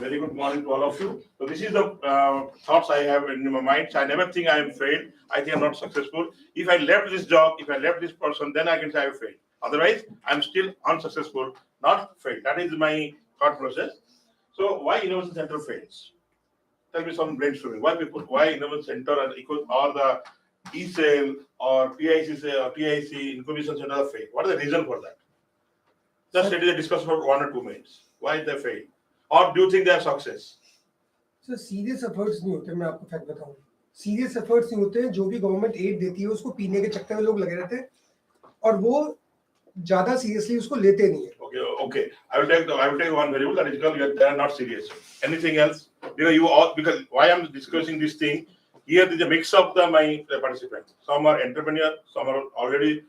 Very good morning to all of you. So this is the thoughts I have in my mind. So I never think I am failed. I think I'm not successful. If I left this job, if I left this person, then I can say I have failed. Otherwise, I'm still unsuccessful, not failed. That is my thought process. So why innovation center fails? Tell me some brainstorming. Why innovation center or the e-sale or PIC incubation center fail? What is the reason for that? Just let us discuss for 1 or 2 minutes. Why they fail? Or do you think they are success? Sir serious efforts नहीं होते. मैं आपको fact बताऊं, serious efforts नहीं होते. जो भी government add देती है उसको पीने के चक्कर में लोग लगे रहते हैं और वो ज्यादा सीरियसली उसको लेते नहीं है. Okay. I will take one variable that is called they are not serious. Anything else? Because why I'm discussing this thing here is a mix of my participants. Some are entrepreneurs, some are already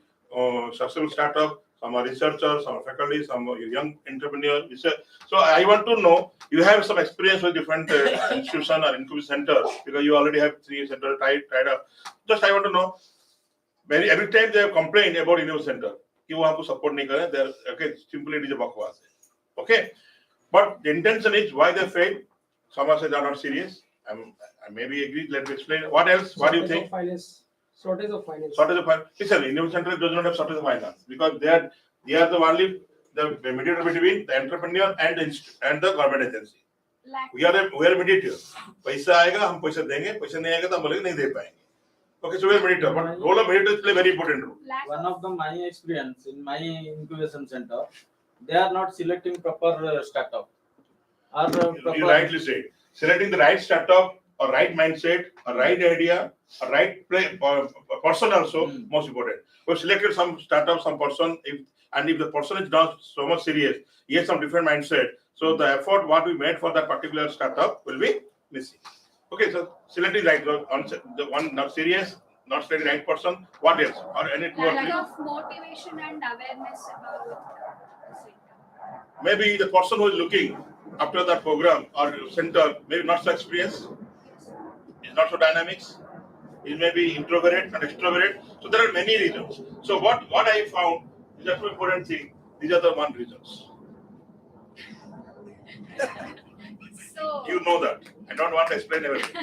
successful startup, some are researchers, some are faculty, some are young entrepreneurs. So I want to know, you have some experience with different institution or incubation center because you already have 3 centers tried up. Just I want to know, every time they have complained about innovation center, कि वो आपको support नहीं कर रहे, okay, simply it is a बकवास है. Okay, but the intention is why they fail. Some say they are not serious. I maybe agree. Let me explain. What else? What do you think? Shortage of finance. Listen, innovation center does not have shortage of finance because they are the only the mediator between the entrepreneur and the government agency. We are mediator. पैसा आएगा हम पैसा देंगे, पैसा नहीं आएगा तो हम बोलेंगे नहीं दे पाएंगे. Okay, so we are mediator. But role of mediator is play very important role. One of my experience in my incubation center, they are not selecting proper startup. You rightly said. Selecting the right startup, or right mindset, a right idea, a right person also most important. We selected some startup, some person, if the person is not so much serious, he has some different mindset. So the effort what we made for that particular startup will be missing. Okay, so selecting right the one not serious, not selecting right person. What else? Or any two or three? Lack of motivation and awareness about the center. Maybe the person who is looking after that program or center maybe not so experienced. Is not so dynamics. He may be introverted and extroverted. So there are many reasons. So what I found is a two important thing. These are the one reasons. So You know that. I don't want to explain everything.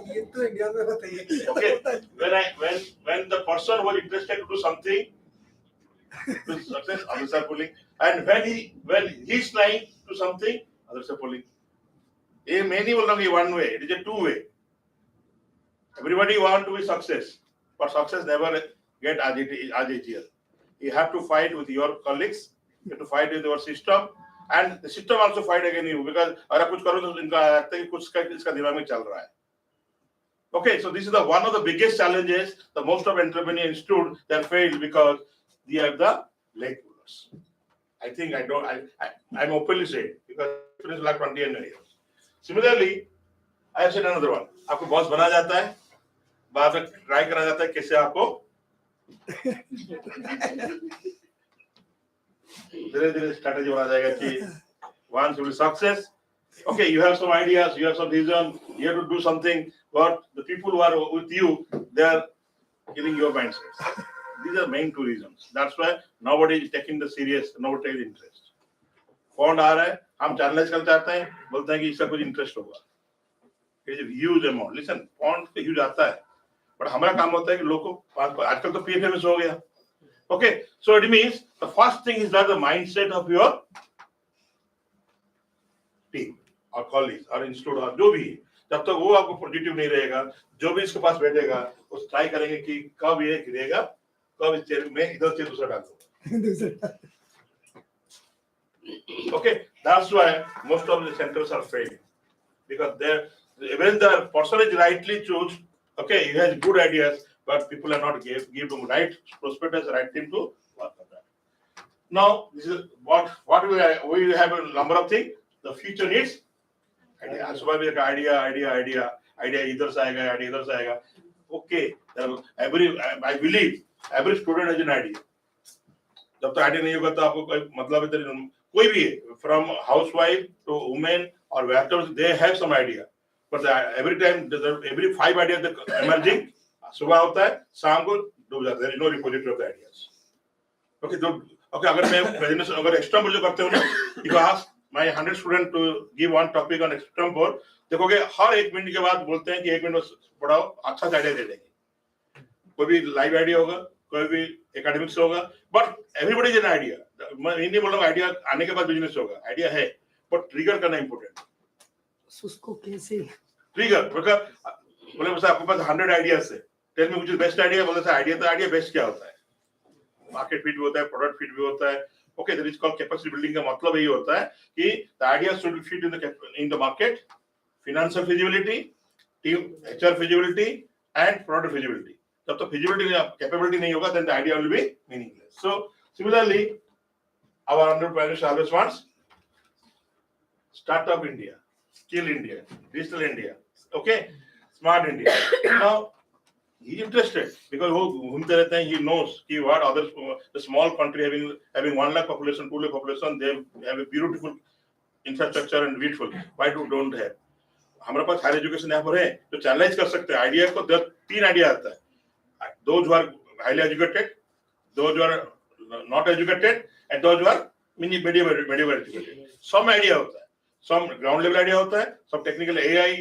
ये तो India में होता ही है. Okay. When the person was interested to do something, to success, others are pulling. And when he's trying to do something, others are pulling. Many will not be one way. It is a two-way. Everybody want to be success, but success never get as it is. You have to fight with your colleagues. You have to fight with your system, and the system also fight against you because अगर आप कुछ करो तो इनका लगता है कि कुछ इसका दिमाग में चल रहा है. Okay, so this is one of the biggest challenges. The most of entrepreneur institute they failed because they have the late pullers. I think I'm openly saying because experience like 20 years. Similarly, I have said another one. आपको boss बना जाता है, बाद में try करा जाता है कैसे आपको धीरे-धीरे स्ट्रेटजी बना जाएगा कि once you will success. Okay, you have some ideas, you have some vision, you have to do something, but the people who are with you, they are killing your mindset. These are main two reasons. That's why nobody is taking the serious, nobody takes interest. Fund आ रहा है, हम challenge करना चाहते हैं, बोलते हैं कि इसका कुछ इंटरेस्ट होगा. It is a huge amount. Listen, fund तो huge आता है, but हमारा काम होता है कि लोगों को आजकल तो PFMS हो गया. Okay, so it means the first thing is that the mindset of your team or colleagues or institute or जो भी, जब तक वो आपको पॉजिटिव नहीं रहेगा, जो भी इसके पास बैठेगा, वो ट्राई करेंगे कि कब ये गिरेगा, कब इस चेयर में इधर से दूसरा डाल दो. Okay, that's why most of the centers are failing because when the person is rightly choose, okay, he has good ideas, but people are not give them right prospectus, right team to work on that. Now, this is what we have a number of things. The future needs idea. That's why we have idea. इधर से आएगा, idea इधर से आएगा. Okay, I believe every student has an idea. जब तक idea नहीं होगा तो आपको कोई मतलब इधर कोई भी from housewife to women or whatever, they have some idea, but every time every 5 ideas emerging, सुबह होता है, शाम को डूब जाता है. There is no repository of the ideas. Okay, अगर मैं presentation अगर extra मुझे करते हो ना, you ask my 100 student to give one topic on spectrum board, देखोगे हर 1 मिनट के बाद बोलते हैं कि 1 मिनट पढ़ाओ, अच्छा आइडिया दे देंगे. कोई भी लाइव आइडिया होगा, कोई भी एकेडमिक्स होगा, but everybody is an idea. मैं ये नहीं बोल रहा हूँ आइडिया आने के बाद बिजनेस होगा, आइडिया है बट ट्रिगर करना इंपॉर्टेंट. उसको कैसे ट्रिगर मतलब बोले बस आपके पास 100 आइडियाज है, tell me which is best idea. बोले आइडिया तो आइडिया, बेस्ट क्या होता है? मार्केट फिट भी होता है, प्रोडक्ट फिट भी होता है. Okay, that is called capacity building. का मतलब यही होता है कि the idea should fit in the market, financial feasibility, team HR feasibility and product feasibility. जब तक फिजिबिलिटी कैपेबिलिटी नहीं होगा, then the idea will be meaningless. So similarly our entrepreneurs always wants startup India, skill India, digital India, okay, smart India. Now he's interested because वो घूमते रहते हैं. He knows कि what others, the small country having 1 lakh population, 2 lakh population, they have a beautiful infrastructure and beautiful. Why don't have? हमारे पास higher education यहाँ पर है तो चैनलाइज कर सकते हैं आइडिया को. 3 आइडिया आता है. Those who are highly educated, those who are not educated, and those who are medium educated. Some idea होता है, some ground level idea होता है, some technical AI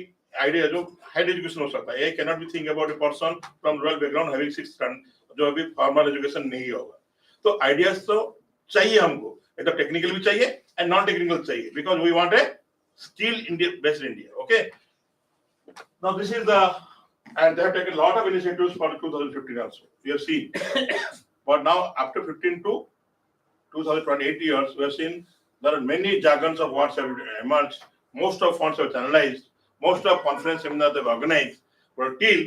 आइडिया जो हायर एजुकेशन हो सकता है. I can not be think about a person from rural background having 6 ton जो अभी फॉर्मल एजुकेशन नहीं होगा. तो आइडियाज तो चाहिए हमको, एकदम टेक्निकल भी चाहिए एंड नॉन टेक्निकल चाहिए, because we want a skill India, based India. Okay, now this is the and they have taken a lot of initiatives for 2015 also. We have seen, but now after 15 to 2028 years, we have seen there are many jargons of what have emerged. Most of funds have channelized. Most of conference seminars they've organized, but till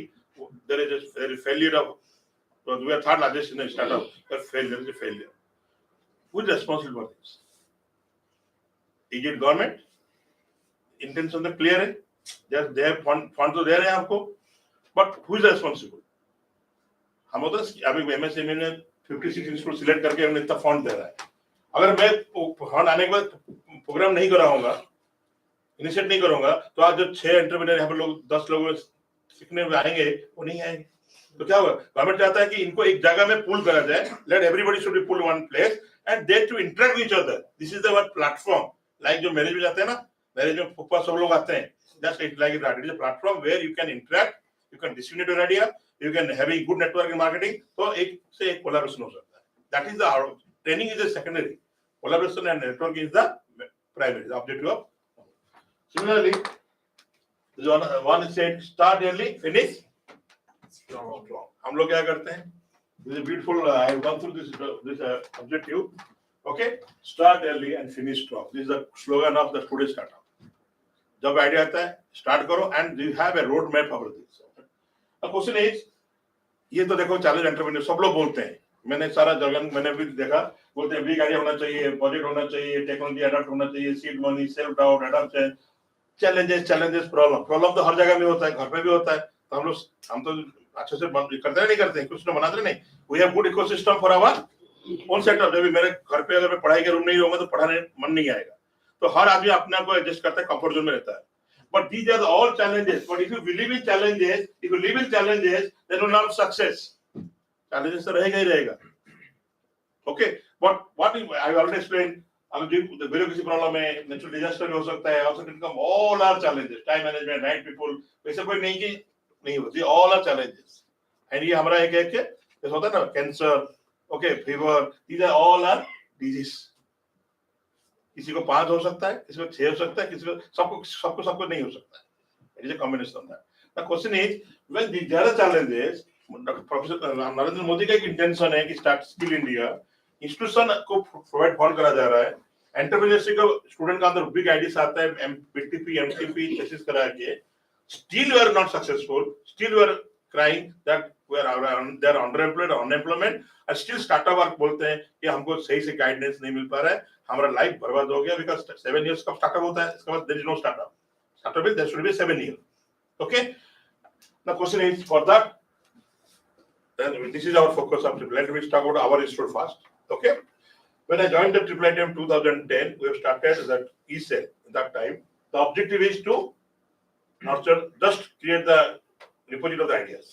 there is a failure of, because we are third largest in the startup, there is a failure. Who is responsible for this? Is it government? Intention तो clear है, they have fund तो दे रहे हैं आपको, but who is responsible? हम होता है अभी MSME ने 56 इंस्टीट्यूट सिलेक्ट करके हमें इतना फंड दे रहा है. अगर मैं फंड आने के बाद प्रोग्राम नहीं कराऊंगा, इनिशिएट नहीं करूंगा, तो आज जो 6 एंटरप्रेन्योर यहाँ पर लोग 10 लोग सीखने में आएंगे, वो नहीं आएंगे. तो क्या होगा? गवर्नमेंट चाहता है कि इनको एक जगह में पुल करा जाए, let everybody should be pull one place and they to interact with each other. This is the word platform. Like जो मैरिज में जाते हैं ना, मैरिज में फुप्पा सब लोग आते हैं, just it like it is a platform where you can interact, you can distribute your idea, you can have a good network in marketing. तो एक से एक कोलैबोरेशन हो सकता है. That is the training is the secondary, collaboration and network is the primary objective of. Similarly, one is said start early, finish strong. हम लोग क्या करते हैं? This is beautiful. I have gone through this objective. Okay, start early and finish strong. This is the slogan of the today's startup. जब idea आता है, start करो and you have a road map for this. The question is, ये तो देखो challenge entrepreneur सब लोग बोलते हैं. मैंने सारा जगह मैंने भी देखा, बोलते हैं बिग आइडिया होना चाहिए, प्रोजेक्ट होना चाहिए, टेक्नोलॉजी अडॉप्ट होना चाहिए, seed money, self doubt, adoption, challenges problem तो हर जगह में होता है, घर पे भी होता है. तो हम तो अच्छे से करते नहीं करते, कुछ तो बनाते नहीं. We have good ecosystem for our own setup. जब मेरे घर पे अगर मैं पढ़ाई के रूम नहीं रहूंगा तो पढ़ाने मन नहीं आएगा. तो हर आदमी अपने आप को एडजस्ट करता है, कंफर्ट जोन में रहता है. But these are all challenges. But if you believe in challenges, if you live in challenges, then you will have success. Challenges तो रहेगा ही रहेगा. Okay, but what I already explained. अब जो ब्यूरोक्रेसी प्रॉब्लम है, natural disaster भी हो सकता है, also can come, all are challenges. Time management, right people, वैसे कोई नहीं कि नहीं होती, all are challenges. And ये हमारा एक जैसे होता है ना, cancer, okay, fever, these are all are disease. किसी को 5 हो सकता है, किसी को 6 हो सकता है, किसी को सबको नहीं हो सकता है. It is a combination of that. The question is, when these are challenges, professor Narendra Modi का एक इंटेंशन है कि स्टार्ट स्किल इंडिया इंस्टीट्यूशन को प्रोवाइड फंड करा जा रहा है. एंटरप्रेन्योरशिप का स्टूडेंट का अंदर बिग आइडियाज आता है, बीटीपी एमटीपी थीसिस करा के, still we are not successful, still we are crying that we are they are underemployed, unemployment, और स्टिल स्टार्टअप वर्क बोलते हैं कि हमको सही से गाइडेंस नहीं मिल पा रहा है, हमारा लाइफ बर्बाद हो गया. बिकॉज़ 7 इयर्स का स्टार्टअप होता है, इसके बाद there is no startup. Startup is there should be 7 year. Okay, the question is for that, then this is our focus of triple. Let me talk about our institute first. Okay, when I joined the triple ITM 2010, we have started that e-cell. At that time, the objective is to nurture, just create the repository of the ideas.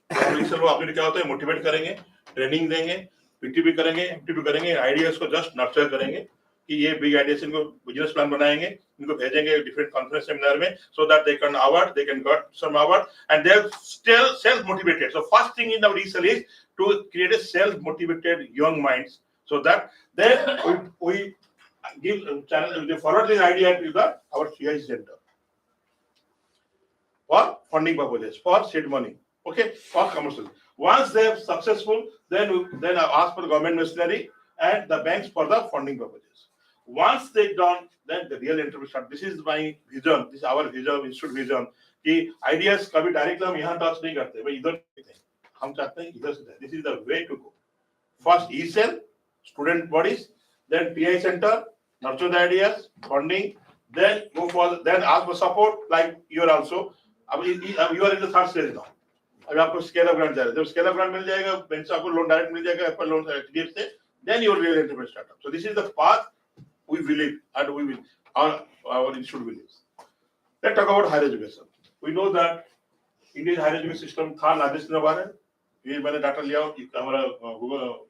हम e-cell को अपने क्या होता है, motivate करेंगे, training देंगे, PTP करेंगे, MTP करेंगे, आइडियाज को जस्ट नर्चर करेंगे. कि ये बिग आइडियाज इनको बिजनेस प्लान बनाएंगे, इनको भेजेंगे डिफरेंट कॉन्फ्रेंस सेमिनार में, so that they can award, they can got some award, and they're still self motivated. So first thing in our resell is to create a self motivated young minds, so that then we give channel, they forward this idea to the our CI center for funding purposes, for seed money, okay, for commercial. Once they are successful, then I ask for the government machinery and the banks for the funding purposes. Once they done, then the real enterprise start. This is my vision, this is our vision, institute vision, कि ideas कभी directly हम यहाँ touch नहीं करते, भाई इधर देखते हैं, हम चाहते हैं इधर से. This is the way to go. First e-cell, student bodies, then TI center, nurture the ideas, funding, then go for, then ask for support, like you are also. अब you are in the third stage now. अभी आपको scale up grant जा रहा है, जब scale up grant मिल जाएगा, bank से आपको लोन डायरेक्ट मिल जाएगा, एप्पल लोन HDFC से, then your real enterprise startup. So this is the path we believe, and we will, our institute believes. Let's talk about higher education. We know that Indian higher education system था largest in the world. ये मैंने data लिया हमारा Google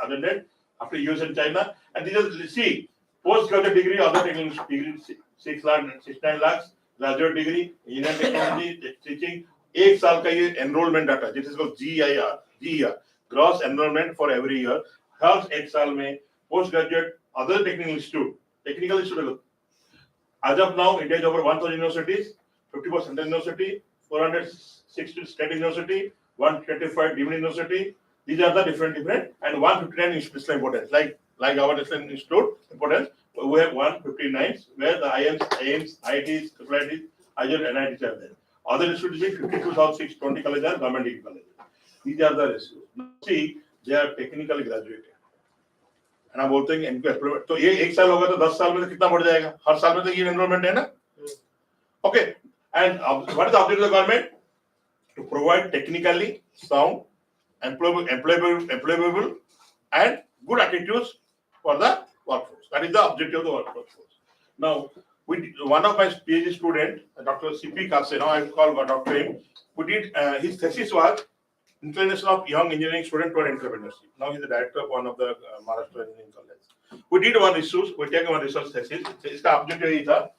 other net after US and China, and these are, see, postgraduate degree, other technical degree 6 lakhs, graduate degree, engineering technology, teaching, एक साल का ये enrollment data, this is called GER, gross enrollment for every year. हर एक साल में postgraduate other technical institute. As of now, India is over 1,000 universities, 54 central university, 460 state university, 125 deemed university. These are the different, and 159 special importance. Like our national institute importance, we have 159 where the IIMs, IITs, IIITs, IITs, and NITs are there. Other institutes being 52,620 colleges are government degree colleges. These are the ratios. Now see, they are technically graduated. And I'm बोलते हैं इनको employment तो ये एक साल होगा तो 10 साल में तो कितना बढ़ जाएगा, हर साल में तो ये एनरोलमेंट है ना. Okay, and what is the objective of the government? To provide technically sound, employable and good attitudes for the workforce. That is the objective of the workforce. Now, one of my PhD student, Dr. CP Kase, now I call Dr. him, we did his thesis was inclination of young engineering student toward entrepreneurship. Now he's the director of one of the Maharashtra Engineering College. We did one research, we take one research thesis. इसका objective यही था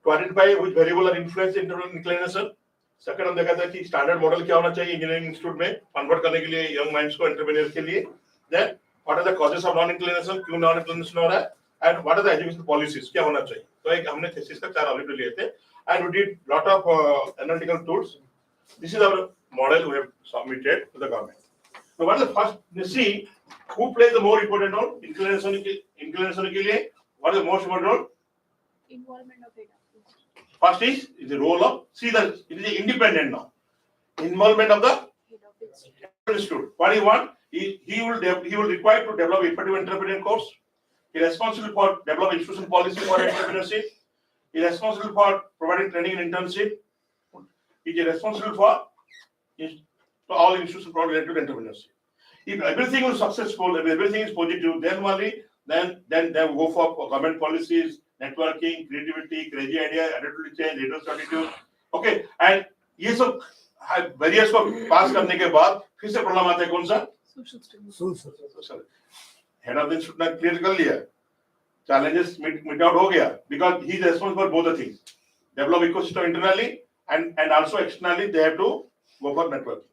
to identify which variable are influence inclination. Second हम देखा था कि standard model क्या होना चाहिए engineering institute में convert करने के लिए young minds को entrepreneur के लिए. Then what are the causes of non-inclination, क्यों non-inclination हो रहा है, and what are the education policies क्या होना चाहिए. तो एक हमने thesis का 4 objective लिए थे, and we did lot of analytical tools. This is our model we have submitted to the government. So what is the first? You see who plays the more important role? Inclination के लिए what is the most important role? Involvement of data. First is the role of, see that it is independent now. Involvement of the Head of institute. What do you want? He will require to develop effective entrepreneurial course. He is responsible for developing institution policy for entrepreneurship. He is responsible for providing training and internship. He is responsible for all institutions related to entrepreneurship. If everything is successful, if everything is positive, then only then go for government policies, networking, creativity, crazy idea, attitude change, leadership attitude. Okay, and ये सब barriers को पास करने के बाद फिर से problem आता है कौन सा? Social. Head of the institute ने clear कर लिया, challenges meet out हो गया, because he is responsible for both the things, develop ecosystem internally and also externally they have to go for networking.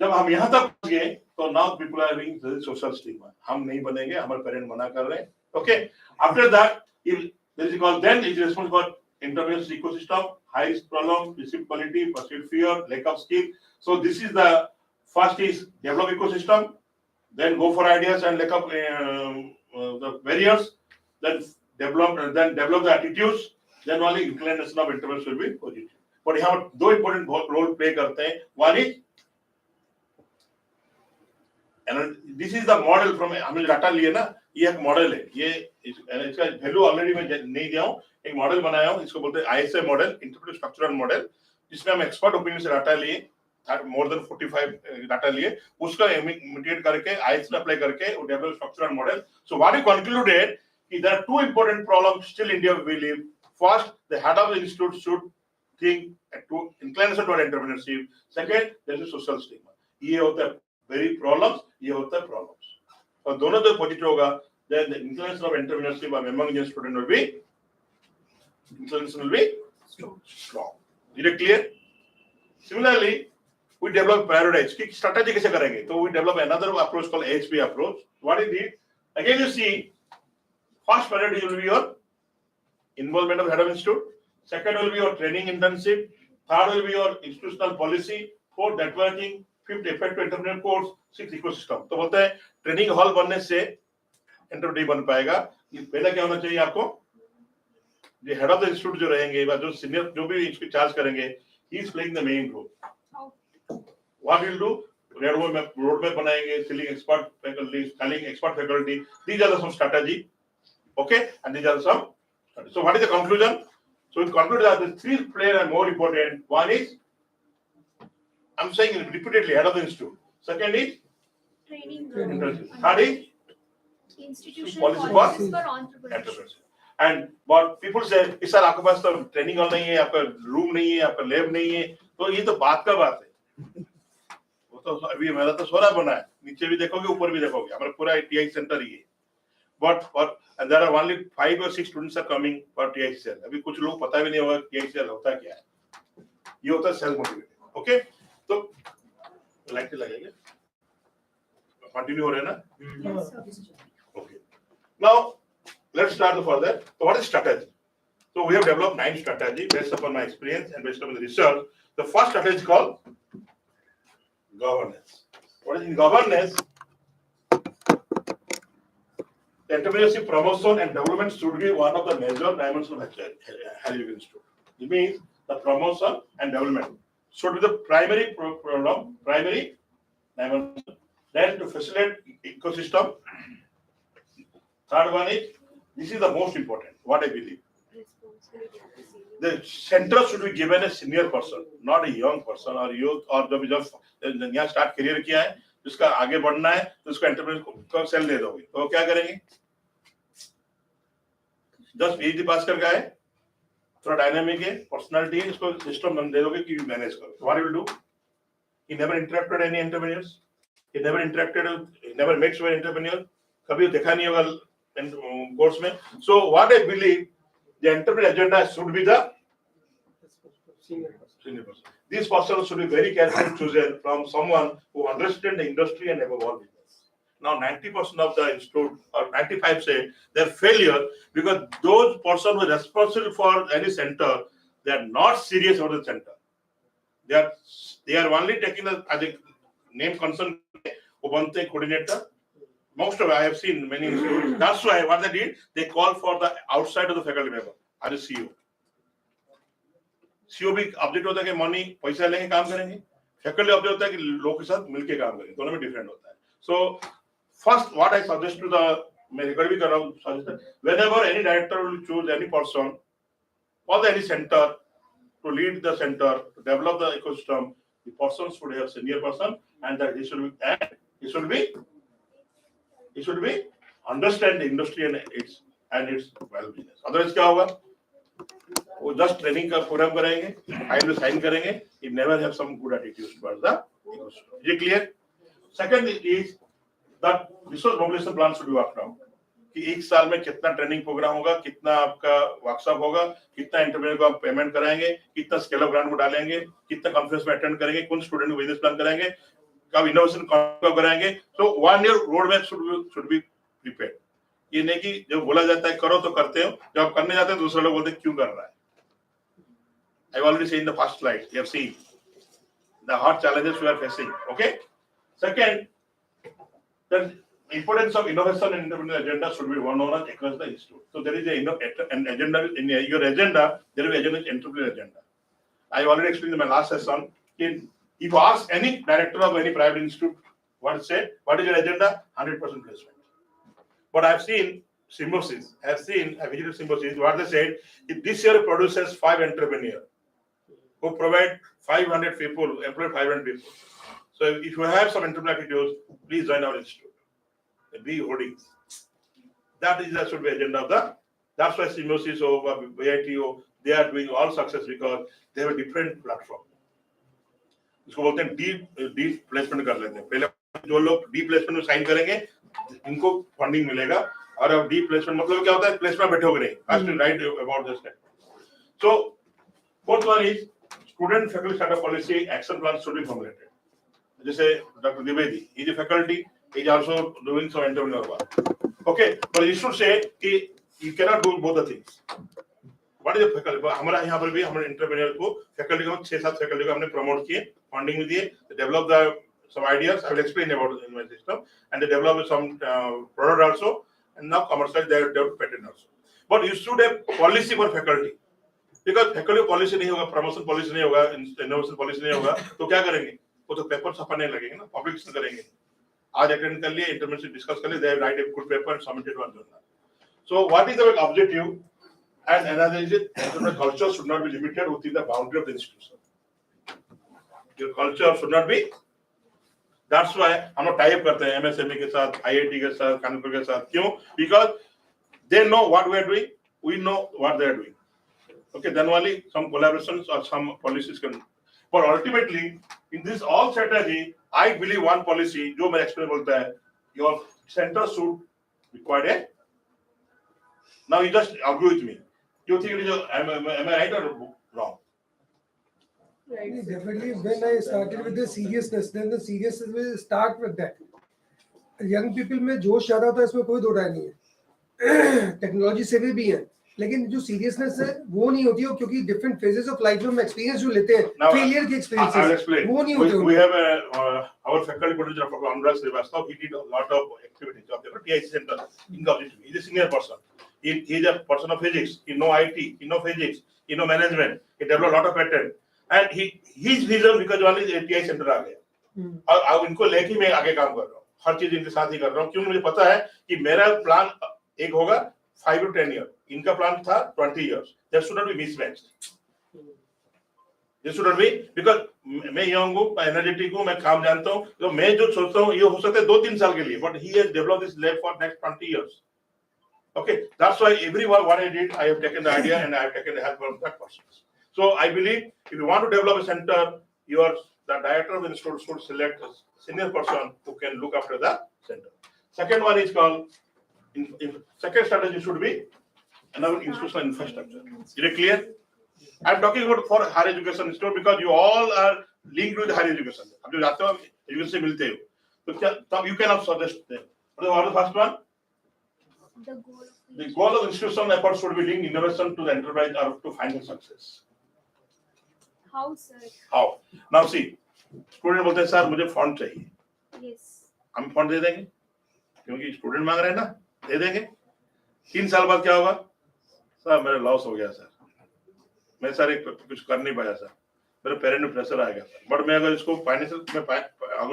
जब हम यहाँ तक पहुँच गए तो now people are having social stigma. हम नहीं बनेंगे, हमारे पेरेंट मना कर रहे हैं. Okay, after that if there is called, then it is responsible for entrepreneurship ecosystem, high risk problem, perceived quality, perceived fear, lack of skill. So this is the first is develop ecosystem, then go for ideas and lack of the barriers, then develop the attitudes, then only inclination of entrepreneurs will be positive. But यहाँ दो important role play करते हैं. One is, and this is the model from हमने data लिए ना, ये एक model है, ये इसका वैल्यू ऑलरेडी मैं नहीं दिया हूँ, एक मॉडल बनाया हूँ, इसको बोलते हैं ISA model, interpretive structural model, जिसमें हम एक्सपर्ट ओपिनियन से डाटा लिए, मोर देन 45 डाटा लिए, उसका इमिटेट करके ISA में अप्लाई करके वो develop structural model. So what we concluded कि there are two important problems still India we live. First, the head of the institute should think to inclination toward entrepreneurship. Second, there is a social stigma. ये होता है very problems, ये होता है problems. और दोनों तो पॉजिटिव होगा then the influence of entrepreneurship among young students will be strong. Is it clear? Similarly, we develop priorities. Strategy कैसे करेंगे? So we develop another approach called HP approach. What is it? Again, you see, first priority will be your involvement of head of institute. Second will be your training internship. Third will be your institutional policy. Fourth, networking. Fifth, effective entrepreneur course. Sixth, ecosystem. तो बोलते हैं training hall बनने से entrepreneur बन पाएगा. ये पहला क्या होना चाहिए आपको? जो हेड ऑफ द इंस्टीट्यूट जो रहेंगे या जो सीनियर जो भी इसकी चार्ज करेंगे, he is playing the main role. What we'll do? Roadmap बनाएंगे, selling expert faculty, selling expert faculty. These are some strategy. Okay, and these are some. So what is the conclusion? So we conclude that the three players are more important. One is, I'm saying repeatedly, head of the institute. Second is Training. third is Institutional policy policies for for entrepreneurship. And what people say, sir, आपके पास तो training hall नहीं है, आपका room नहीं है, आपका lab नहीं है, तो ये तो बात का बात है. वो तो अभी मेरा तो सोना बना है, नीचे भी देखोगे, ऊपर भी देखोगे, हमारा पूरा TI सेंटर ही है. But and there are only 5 or 6 students are coming for TICL. अभी कुछ लोग पता भी नहीं होगा TICL होता क्या है. ये होता है सेल्फ मोटिवेटेड. ओके, तो लाइट लगेगा. कंटिन्यू हो रहा है ना? Yes, sir. Okay. Now let's start further. So what is strategy? So we have developed 9 strategies based upon my experience and based upon the research. The first strategy is called governance. What is in governance? The entrepreneurship promotion and development should be one of the major dimensions of Harry Institute. It means the promotion and development should be the primary primary dimension. Then to facilitate ecosystem. Third one is, this is the most important, what I believe. The center should be given a senior person, not a young person or youth or जब यहाँ start career किया है, जिसका आगे बढ़ना है, तो उसको entrepreneur को सेल दे दोगे, तो क्या करेंगे? Just PhD पास करके आए, थोड़ा डायनामिक है, पर्सनालिटी है, इसको सिस्टम दे दोगे कि मैनेज करो. What will do? He never interacted any entrepreneurs. He never interacted, he never met with entrepreneur. कभी देखा नहीं होगा course में. So what I believe, the entrepreneur agenda should be the senior person. This person should be very carefully chosen from someone who understands the industry and above all business. Now 90% of the institute or 95 say they're failure because those person who are responsible for any center, they are not serious about the center. They are only taking the as a name concern coordinator. Most of I have seen many institutes. That's why what they did, they call for the outside of the faculty member as a CEO. CEO भी update होता है कि money पैसा लेंगे काम करेंगे. Faculty update होता है कि लोग के साथ मिलके काम करेंगे. दोनों में डिफरेंट होता है. So first, what I suggest to the मैं रिकॉर्ड भी कर रहा हूँ. Suggest whenever any director will choose any person or any center to lead the center to develop the ecosystem, the person should have senior person and that he should be understand the industry and its well business. Otherwise क्या होगा? वो just training का programme करेंगे, file में sign करेंगे, it never have some good attitude towards the ecosystem. Is it clear? Second is that resource mobilization plan should be worked out. कि एक साल में कितना ट्रेनिंग प्रोग्राम होगा, कितना आपका वर्कशॉप होगा, कितना एंटरप्रेन्योर को आप पेमेंट कराएंगे, कितना स्केल अप ग्रांट को डालेंगे, कितना कॉन्फ्रेंस में अटेंड करेंगे, कौन स्टूडेंट को बिजनेस प्लान कराएंगे, कब इनोवेशन कराएंगे. So 1 year roadmap should be prepared. ये नहीं कि जब बोला जाता है करो तो करते हो, जब आप करने जाते हैं दूसरे लोग बोलते हैं क्यों कर रहा है. I've already seen the first slide. You have seen the hard challenges we are facing. Okay. Second, the importance of innovation and entrepreneurial agenda should be one on across the institute. So there is an agenda in your agenda. There will be agenda entrepreneurial agenda. I already explained in my last session. If you ask any director of any private institute, what is your agenda? 100% placement. But I've seen Symbiosis. I visited Symbiosis. What they said, if this year produces 5 entrepreneurs who provide 500 people, employ 500 people. So if you have some entrepreneurial attitudes, please join our institute. The big holdings. That should be agenda of the. That's why Symbiosis or VITO, they are doing all success because they have a different platform. इसको बोलते हैं deep placement कर लेते हैं. पहले जो लोग deep placement में साइन करेंगे, इनको फंडिंग मिलेगा और deep placement मतलब क्या होता है placement बैठोगे नहीं has to write about this thing. So fourth one is student faculty startup policy action plan should be formulated. जैसे Dr. Dwivedi, he is a faculty, he is also doing some entrepreneur work. Okay, but you should say कि you cannot do both the things. What is the faculty? हमारा यहाँ पर भी हमारे entrepreneur को faculty को 6-7 faculty को हमने promote किए, funding भी दिए, develop the some ideas. I will explain about it in my system, and they develop some product also, and now commercialize their patent also. But you should have policy for faculty, because faculty policy नहीं होगा, promotion policy नहीं होगा, innovation policy नहीं होगा, तो क्या करेंगे? वो तो पेपर छापने लगेंगे ना, publication करेंगे. आज attend कर लिए, interview से discuss कर लिए, they write a good paper and submit it to one journal. So what is the objective? And another is it, entrepreneurial culture should not be limited within the boundary of the institution. Your culture should not be. That's why हम लोग type करते हैं MSME के साथ, IIT के साथ, कानपुर के साथ. क्यों? Because they know what we are doing, we know what they are doing. Okay, then only some collaborations or some policies can. But ultimately, in this all strategy, I believe one policy, जो मैं explain बोलता है, your center should require a. Now you just argue with me. You think it is am I right or wrong? Definitely, when I started with the seriousness, then the seriousness will start with that. Young people में जोश ज्यादा होता है, इसमें कोई दो राय नहीं है. टेक्नोलॉजी से भी है, लेकिन जो सीरियसनेस है वो नहीं होती है, क्योंकि डिफरेंट फेजेस ऑफ लाइफ में हम एक्सपीरियंस जो लेते हैं, फेलियर के एक्सपीरियंसेस वो नहीं होते. We have our faculty producer Dr. Anurag Srivastava. He did a lot of activities of the TIC center in Government. He is a senior person. He is a person of physics. He know IT. He know physics. He know management. He developed a lot of patent. And his vision because वाली TI center आ गया. और अब इनको लेके मैं आगे काम कर रहा हूँ. हर चीज इनके साथ ही कर रहा हूँ. क्यों? मुझे पता है कि मेरा प्लान एक होगा 5 to 10 years. इनका प्लान था 20 years. That should not be mismatched. This should not be because मैं young हूँ, energetic हूँ, मैं काम जानता हूँ. तो मैं जो सोचता हूँ ये हो सकता है 2-3 साल के लिए. But he has developed this lab for next 20 years. Okay, that's why everyone what I did, I have taken the idea and I have taken the help from that person. So I believe if you want to develop a center, the director of the institute should select a senior person who can look after the center. Second one is called, second strategy should be another institutional infrastructure. Is it clear? I'm talking about for higher education institute because you all are linked with higher education. अब जो जाते हो education से मिलते हो, तो क्या तब you cannot suggest them. What is the first one? The goal of institutional efforts should be linked innovation to the enterprise or to final success. How, sir? How? Now see, student बोलते हैं sir मुझे fund चाहिए. Yes. हम fund दे देंगे क्योंकि student मांग रहे हैं ना, दे देंगे. 3 साल बाद क्या होगा? सर मेरा लॉस हो गया सर, मैं सर कुछ कर नहीं पाया सर, मेरे पेरेंट में प्रेशर आएगा सर. बट मैं अगर इसको फाइनेंशियल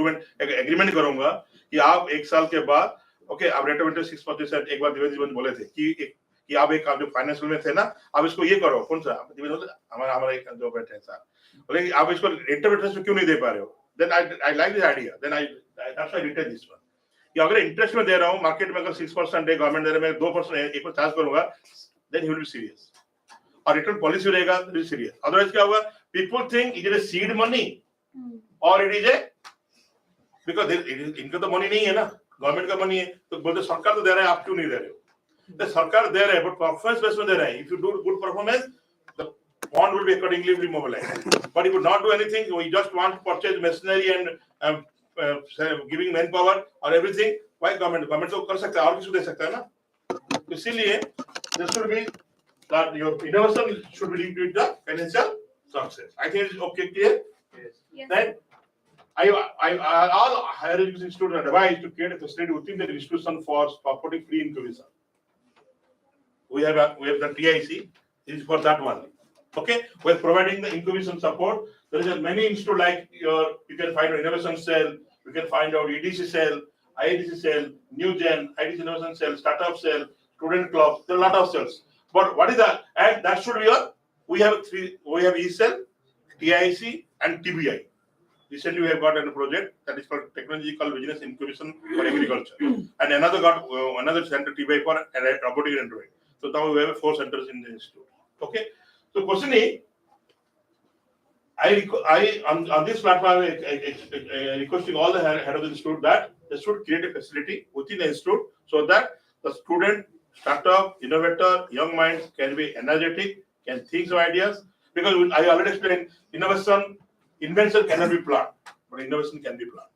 में एग्रीमेंट करूंगा कि आप 1 साल के बाद ओके आप रेट ऑफ इंटरेस्ट 6% एक बार दिवेंद्र बोले थे कि आप एक काम जो फाइनेंशियल में थे ना आप इसको ये करो. कौन सा दिवेंद्र? हमारा एक जो बैठे सर बोले आप इसको रेट ऑफ इंटरेस्ट क्यों नहीं दे पा रहे हो. Then I like this idea. Then I that's why I written this one कि अगर इंटरेस्ट में दे रहा हूं मार्केट में अगर 6% है गवर्नमेंट दे रहा है मैं 2% एक चार्ज करूंगा then he will be serious. और रिटर्न पॉलिसी रहेगा तो सीरियस. अदरवाइज क्या होगा? People think it is a seed money और इट इज ए बिकॉज़ इनका तो मनी नहीं है ना, गवर्नमेंट का मनी है. तो बोलते सरकार तो दे रहा है आप क्यों नहीं दे रहे हो. तो सरकार दे रहा है बट परफॉर्मेंस बेस में दे रहा है. If you do good performance the bond will be accordingly mobilized. But if you not do anything, we just want to purchase machinery and giving manpower or everything. Why government तो कर सकता है और किसी को दे सकता है ना. इसीलिए there should be that your innovation should be linked with the financial success. I think it's okay, clear. Yes. Then all higher education institutes are advised to create a facility within the institution for supporting free incubation. We have the TIC. This is for that one. Okay, we're providing the incubation support. There is a many institute like you can find innovation cell, you can find out EDC cell, IDC cell, New Gen, IDC innovation cell, startup cell, student club. There are a lot of cells. But what is that? And that should be we have three. We have E cell, TIC, and TBI. Recently, we have got a project that is called Technological Business Incubation for Agriculture, and another center TBI for robotic and android. So now we have 4 centers in the institute. Okay. So question is, I on this platform I requesting all the head of the institute that they should create a facility within the institute so that the student, startup, innovator, young minds can be energetic, can think of ideas. Because I already explained, invention cannot be planned, but innovation can be planned.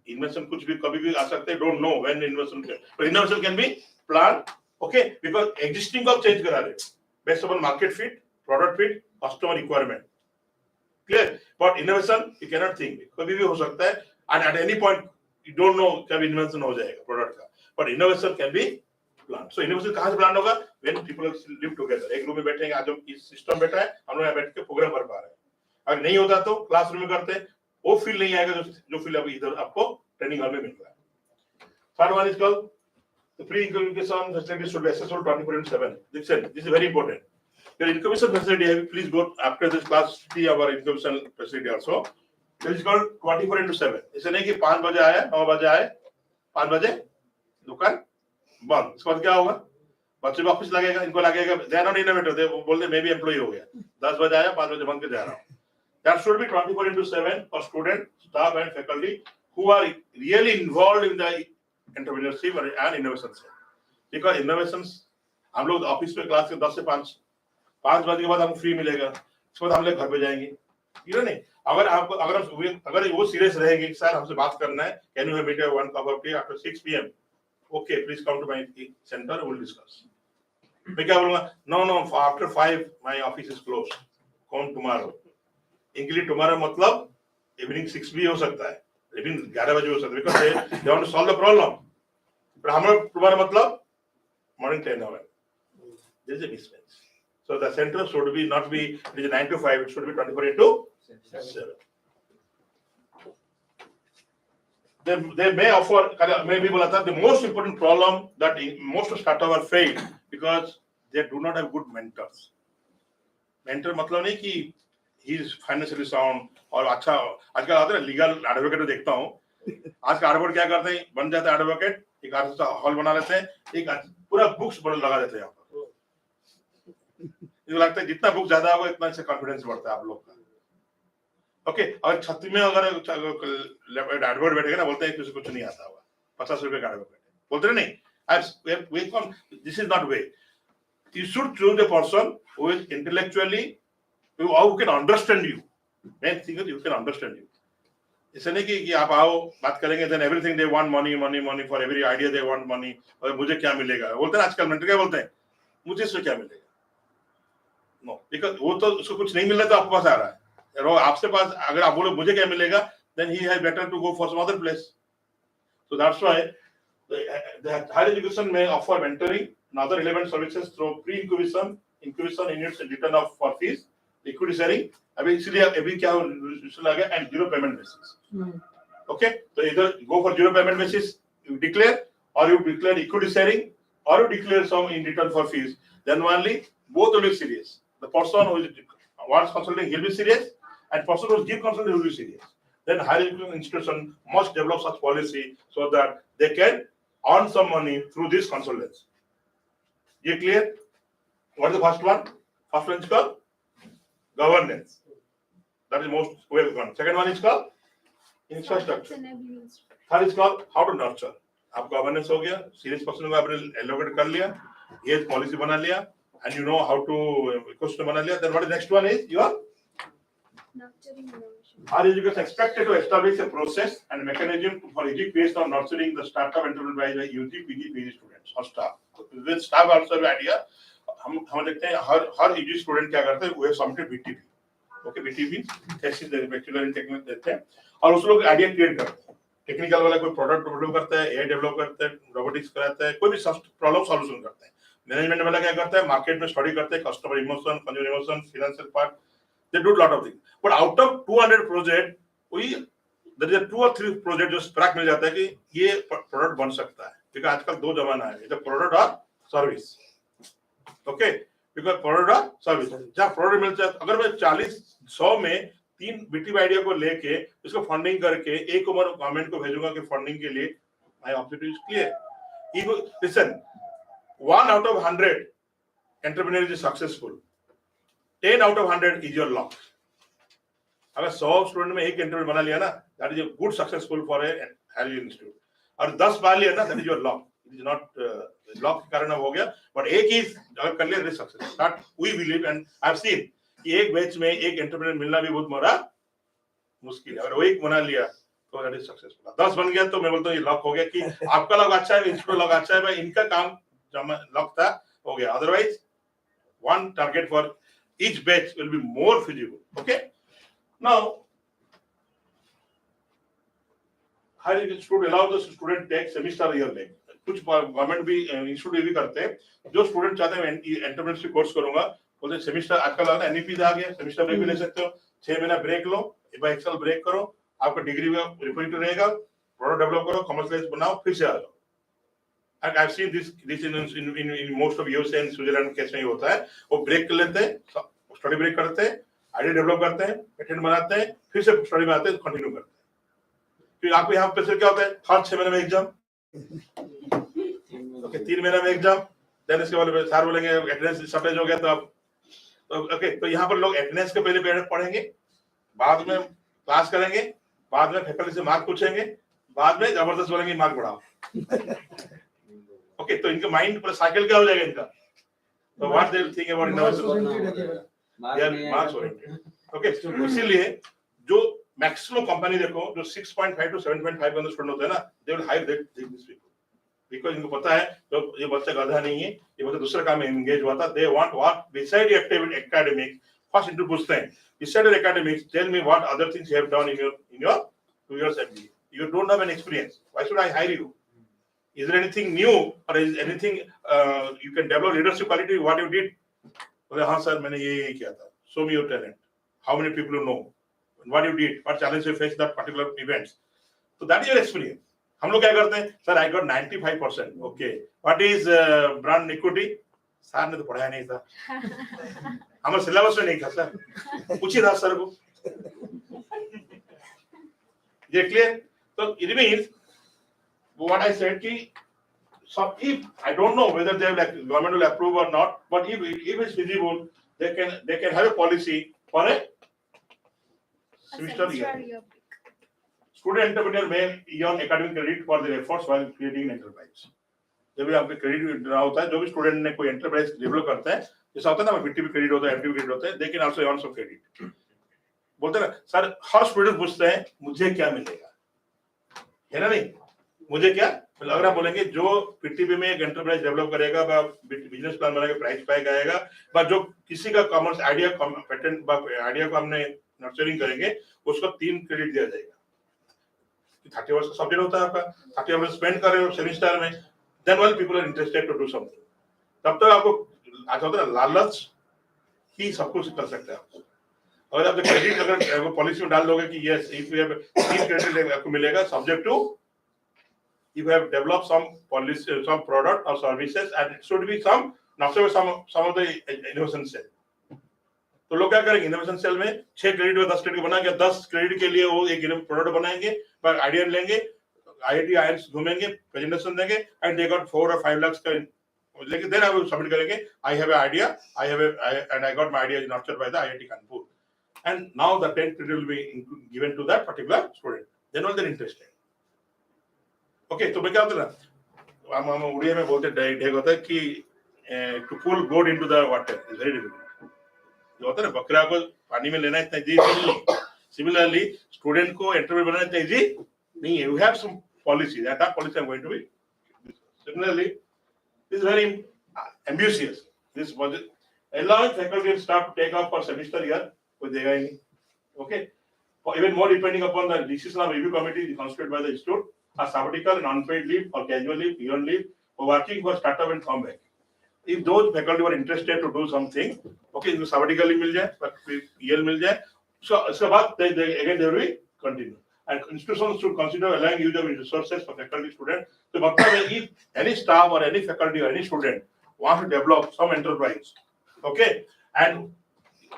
Invention कुछ भी कभी भी आ सकते हैं, don't know when invention can, but innovation can be planned, okay? Because existing को change करा रहे, based upon market fit, product fit, customer requirement. Clear? But innovation you cannot think. कभी भी हो सकता है, and at any point you don't know कब invention हो जाएगा product का. But innovation can be planned. So innovation कहाँ से planned होगा? When people live together. एक रूम में बैठेंगे, आज हम इस सिस्टम बैठा है, हम लोग यहाँ बैठ के प्रोग्राम कर पा रहे हैं. अगर नहीं होता तो क्लासरूम में करते हैं, वो फील नहीं आएगा जो फील अभी इधर आपको ट्रेनिंग हॉल में मिल रहा है. Third one is called the pre-incubation facility should be accessible 24/7. This is very important. Your incubation facility, please go after this class, see our incubation facility also. This is called 24/7. ऐसे नहीं कि 5 बजे आया, 9 बजे आए, 5 बजे दुकान बंद. इसके बाद क्या होगा? बच्चे को ऑफिस लगेगा, इनको लगेगा they are not innovator, they बोलते मैं भी एम्प्लॉय हो गया. 10 बजे आया, 5 बजे बंद के जा रहा हूँ. That should be 24/7 for student, staff and faculty who are really involved in the entrepreneurship and innovation. Because innovations हम लोग ऑफिस में क्लास के 10 से 5 बजे के बाद हमको फ्री मिलेगा. उसके बाद हम लोग घर पे जाएंगे. You know, अगर वो सीरियस रहेंगे, सर हमसे बात करना है, can you have meet one cup of tea after 6 p.m. Okay, please come to my center, we'll discuss. मैं क्या बोलूँगा? No, after 5 my office is closed. Come tomorrow. इनके लिए tomorrow मतलब evening 6 भी हो सकता है, evening 11 बजे हो सकता है, because they want to solve the problem. पर हमारा tomorrow मतलब morning 10 hour. There is a mismatch. So the center should be not be it is 9 to 5, it should be 24/7. They may offer, maybe बोला था, the most important problem that most startups are failed because they do not have good mentors. Mentor मतलब नहीं कि he is financially sound और अच्छा, आजकल आता है लीगल एडवोकेट देखता हूँ, आज का एडवोकेट क्या करते हैं, बन जाता है एडवोकेट, एक आर्टिस्ट हॉल बना लेते हैं, एक पूरा बुक्स लगा देते हैं यहाँ पर. मुझे लगता है जितना बुक ज्यादा होगा इतना से कॉन्फिडेंस बढ़ता है आप लोग का. ओके, और छत्ती में अगर एडवोकेट बैठेगा ना, बोलते हैं किसी कुछ नहीं आता होगा, 50 रुपए का एडवोकेट बोलते हैं नहीं. This is not way. You should choose a person who is intellectually, who can understand you. Main thing is you can understand you. ऐसा नहीं कि आप आओ बात करेंगे, then everything they want money for every idea they want money. और मुझे क्या मिलेगा? बोलते हैं आजकल मेंटर क्या बोलते हैं? मुझे इससे क्या मिलेगा? No, because वो तो उसको कुछ नहीं मिल रहा तो आपके पास आ रहा है. और आपसे पास अगर आप बोलो मुझे क्या मिलेगा, then he has better to go for some other place. So that's why the higher education may offer mentoring and other relevant services through pre-incubation, incubation units and return of for fees, equity sharing. अभी इसलिए अभी क्या लगा and zero payment basis. Okay, so either go for zero payment basis, you declare, or you declare equity sharing, or you declare some in return for fees. Then only both will be serious. The person who wants consulting, he'll be serious, and person who gives consulting will be serious. Then higher education institution must develop such policy so that they can earn some money through this consultants. You clear? What is the first one? First one is called governance. That is most well done. Second one is called infrastructure. Third is called how to nurture. आप governance हो गया, serious person को आपने allocate कर लिया, ये policy बना लिया, and you know how to question बना लिया. Then what is next one is your Nurturing innovation. Higher education expected to establish a process and mechanism for education on nurturing the startup entrepreneur by UG, PG, PG students or staff. With staff also idea, हम देखते हैं हर UG student क्या करते हैं, वो submitted BTP. Okay, BTP thesis bachelor in technical देते हैं और उस लोग आइडिया क्रिएट करते हैं. टेक्निकल वाला कोई प्रोडक्ट डेवलप करता है, एआई डेवलप करता है, रोबोटिक्स कराता है, कोई भी प्रॉब्लम सॉल्यूशन करता है. मैनेजमेंट वाला क्या करता है, मार्केट में स्टडी करते हैं, customer emotion, consumer emotion, financial part, they do lot of things. But out of 200 project, there is 2 or 3 project जो स्प्रैक मिल जाता है कि ये प्रोडक्ट बन सकता है. क्योंकि आजकल दो जमाना है, इधर प्रोडक्ट और सर्विस. ओके, बिकॉज प्रोडक्ट और सर्विस जहाँ प्रोडक्ट मिलता है, अगर मैं 40-100 में 3 बीटी आइडिया को लेके इसको फंडिंग करके एक उम्र गवर्नमेंट को भेजूंगा कि फंडिंग के लिए, my objective is clear. Listen, 1 out of 100 entrepreneur is successful, 10 out of 100 is your luck. अगर 100 स्टूडेंट में एक एंटरप्रेन्योर बना लिया ना, that is a good successful for a higher institute. और 10 पा लिया ना, that is your luck. It is not lock के कारण हो गया, बट एक ही अगर कर लिया success that we believe and I have seen कि एक बैच में एक एंटरप्रेन्योर मिलना भी बहुत बड़ा मुश्किल है, अगर वो एक बना लिया तो दैट इज सक्सेसफुल। 10 बन गया तो मैं बोलता हूँ ये लॉक हो गया कि आपका लॉक अच्छा है, इंस्टीट्यूट लॉक अच्छा है, भाई इनका काम जमा लॉक था हो गया। Otherwise one target for each batch will be more feasible. Okay, now how should allow the student take semester year में कुछ गवर्नमेंट भी इंस्टीट्यूट भी करते हैं, जो स्टूडेंट चाहते हैं एंटरप्रेन्योरशिप कोर्स करूंगा बोलते हैं सेमेस्टर आजकल लगता है एनईपी आ गया, सेमेस्टर ब्रेक भी ले सकते हो, 6 महीना ब्रेक लो, एक बार एक्सेल ब्रेक करो, आपका डिग्री में रिपोजिटरी रहेगा, प्रोडक्ट डेवलप करो, कमर्शियलाइज बनाओ, फिर से आ जाओ। And I've seen this in most of USA and Switzerland case में होता है, वो ब्रेक कर लेते हैं, स्टडी ब्रेक करते हैं, आइडिया डेवलप करते हैं, पेटेंट बनाते हैं, फिर से स्टडी में आते हैं, कंटिन्यू करते हैं। फिर आपको यहाँ पे क्या होता है, हर 6 महीने में एग्जाम, ओके 3 महीने में एग्जाम, देन इसके बाद सर बोलेंगे अटेंडेंस शॉर्टेज हो गया तो आप ओके, तो यहाँ पर लोग अटेंडेंस के पहले पढ़ेंगे, बाद में क्लास करेंगे, बाद में फैकल्टी से मार्क पूछेंगे, बाद में जबरदस्त बोलेंगे मार्क बढ़ाओ। ओके, तो इनका माइंड पूरा साइकिल क्या हो जाएगा इनका, तो what they will think about innovation, marks oriented. Okay, इसीलिए जो मैक्सिमम कंपनी देखो जो 6.5 to 7.5 का स्टूडेंट होता है ना, they will hire this people, because इनको पता है तो ये बच्चा गधा नहीं है, ये बच्चा दूसरे काम में एंगेज हुआ था, they want what beside activity academic, first interview पूछते हैं beside academics tell me what other things you have done in your 2 years MBA, you don't have an experience, why should I hire you? Is there anything new or is anything you can develop leadership quality what you did? बोले हाँ sir मैंने ये किया था, show me your talent, how many people you know, what you did, what challenge you faced that particular events, so that is your experience। हम लोग क्या करते हैं, sir I got 95%, okay, what is brand equity, sir ने तो पढ़ाया नहीं था, हमारे सिलेबस में नहीं था सर, पूछिए था सर को, ये क्लियर। तो it means what I said ki if I don't know whether they will government will approve or not, but if it's feasible, they can have a policy for a semester year. Student entrepreneur may earn academic credit for their efforts while creating an enterprise. जब भी आपके credit होता है, जो भी student ने कोई enterprise develop करता है, जैसा होता है ना बीटीपी क्रेडिट होता है, एमटीपी क्रेडिट होता है, they can also earn some credit। बोलते हैं ना सर, हर स्टूडेंट पूछते हैं मुझे क्या मिलेगा, है ना नहीं, मुझे क्या, अगर आप बोलेंगे जो पीटीपी में एक एंटरप्राइज डेवलप करेगा, बिजनेस प्लान बनाएगा, प्राइस पैक आएगा, बट जो किसी का कॉमर्स आइडिया पेटेंट आइडिया को हमने नर्चरिंग करेंगे, उसको 3 क्रेडिट दिया जाएगा। 30 आवर्स का सब्जेक्ट होता है आपका, 30 आवर्स स्पेंड कर रहे हो सेमेस्टर में, then well people are interested to do something. तब तक आपको आता होता है लालच ही सब कुछ कर सकते हैं आप। अगर आप क्रेडिट अगर पॉलिसी में डाल दोगे कि yes if you have 3 credit आपको मिलेगा, subject to if you have developed some policy, some product or services, and it should be some of the innovation cell। तो लोग क्या करेंगे, इनोवेशन सेल में 6 क्रेडिट और 10 क्रेडिट बना के 10 क्रेडिट के लिए वो एक प्रोडक्ट बनाएंगे, पर आइडिया लेंगे, आईआईटी आईएल्स घूमेंगे, प्रेजेंटेशन देंगे, and they got 4 or 5 lakh का लेके देन आई विल सबमिट करेंगे, I have an idea, and I got my idea nurtured by the IIT Kanpur, and now the 10 credit will be given to that particular student, then all they're interested। Okay, तो मैं क्या होता है ना, हम उड़िया में बोलते ढेग होता है कि to pull goat into the water is very difficult. जो होता है ना, बकरा को पानी में लेना इतना इजी नहीं। सिमिलरली स्टूडेंट को एंटरप्रेन्योर बनाना इतना इजी नहीं है। You have some policy, that policy I am going to be similarly is very ambitious. This was allowing faculty and staff to take up for semester year कोई देगा ही नहीं। Okay, even more depending upon the decision of review committee constituted by the institute, a sabbatical and unpaid leave or casual leave, year leave, or working for startup and come back. If those faculty were interested to do something, okay, इनको sabbatical leave मिल जाए, year मिल जाए, so इसके बाद they again they will continue. And institutions should consider allowing use of resources for faculty student. So मतलब है if any staff or any faculty or any student wants to develop some enterprise, okay, and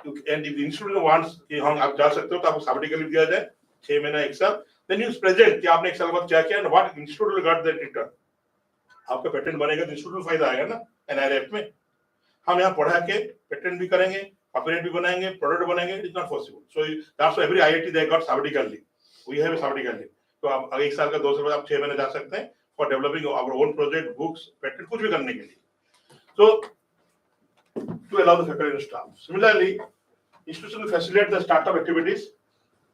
if the institute wants कि हम आप जा सकते हो तो आपको sabbatical leave दिया जाए 6 महीना एक साल, then you present कि आपने एक साल बाद क्या किया and what institute will get that return। आपका पेटेंट बनेगा तो इंस्टीट्यूट को फायदा आएगा ना एनआईआरएफ में। हम यहाँ पढ़ा के पेटेंट भी करेंगे, कॉपीराइट भी बनाएंगे, प्रोडक्ट बनाएंगे, it is not possible. So that's why every IIT they got sabbatical leave, we have a sabbatical leave। तो आप एक साल का 2 साल बाद आप 6 महीने जा सकते हैं, for developing our own project, books, patent, कुछ भी करने के लिए. So to allow the faculty and staff. Similarly, institution will facilitate the startup activities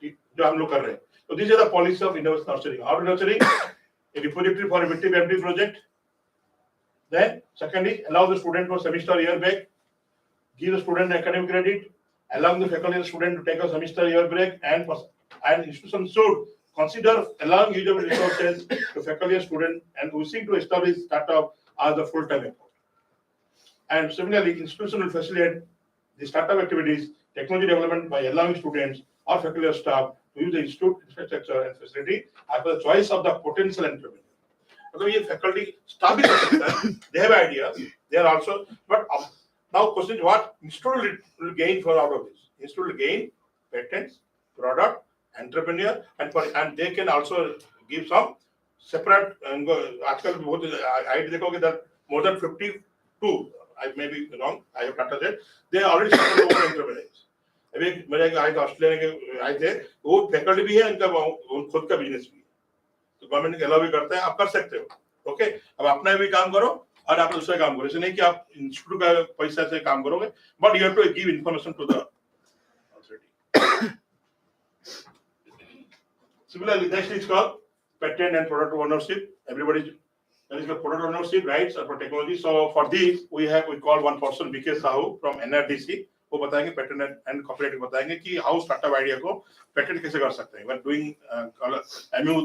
जो हम लोग कर रहे हैं. So these are the policies of in-house nurturing. How to nurturing? A repository for effective MD project. Then secondly, allow the student for semester year break. Give the student academic credit. Allow the faculty and student to take a semester year break, and institution should consider allowing use of resources to faculty and student and wishing to establish startup as a full-time effort. And similarly, institution will facilitate the startup activities, technology development by allowing students or faculty or staff to use the institute infrastructure and facility as per the choice of the potential entrepreneur. मतलब ये faculty staff भी कर सकता है, they have ideas, they are also, but now question is what institute will gain for out of this? Institute will gain patents, product, entrepreneur, and they can also give some separate. आजकल बहुत I देखोगे that more than 52, I may be wrong, I have data that they are already started over entrepreneurs. अभी मेरे आए थे Australia के आए थे, वो फैकल्टी भी है, इनका खुद का बिजनेस भी है, तो गवर्नमेंट अलाउ भी करता है, आप कर सकते हो. ओके, अब अपना भी काम करो और आप दूसरा काम करो, ऐसे नहीं कि आप इंस्टीट्यूट का पैसा से काम करोगे, but you have to give information to the authority. Similarly, next is called patent and product ownership. Everybody, that is the product ownership rights for technology. So for this, we call one person BK Sahu from NRDC. वो बताएंगे patent and copyright बताएंगे कि how startup idea को patent कैसे कर सकते हैं. We are doing MoU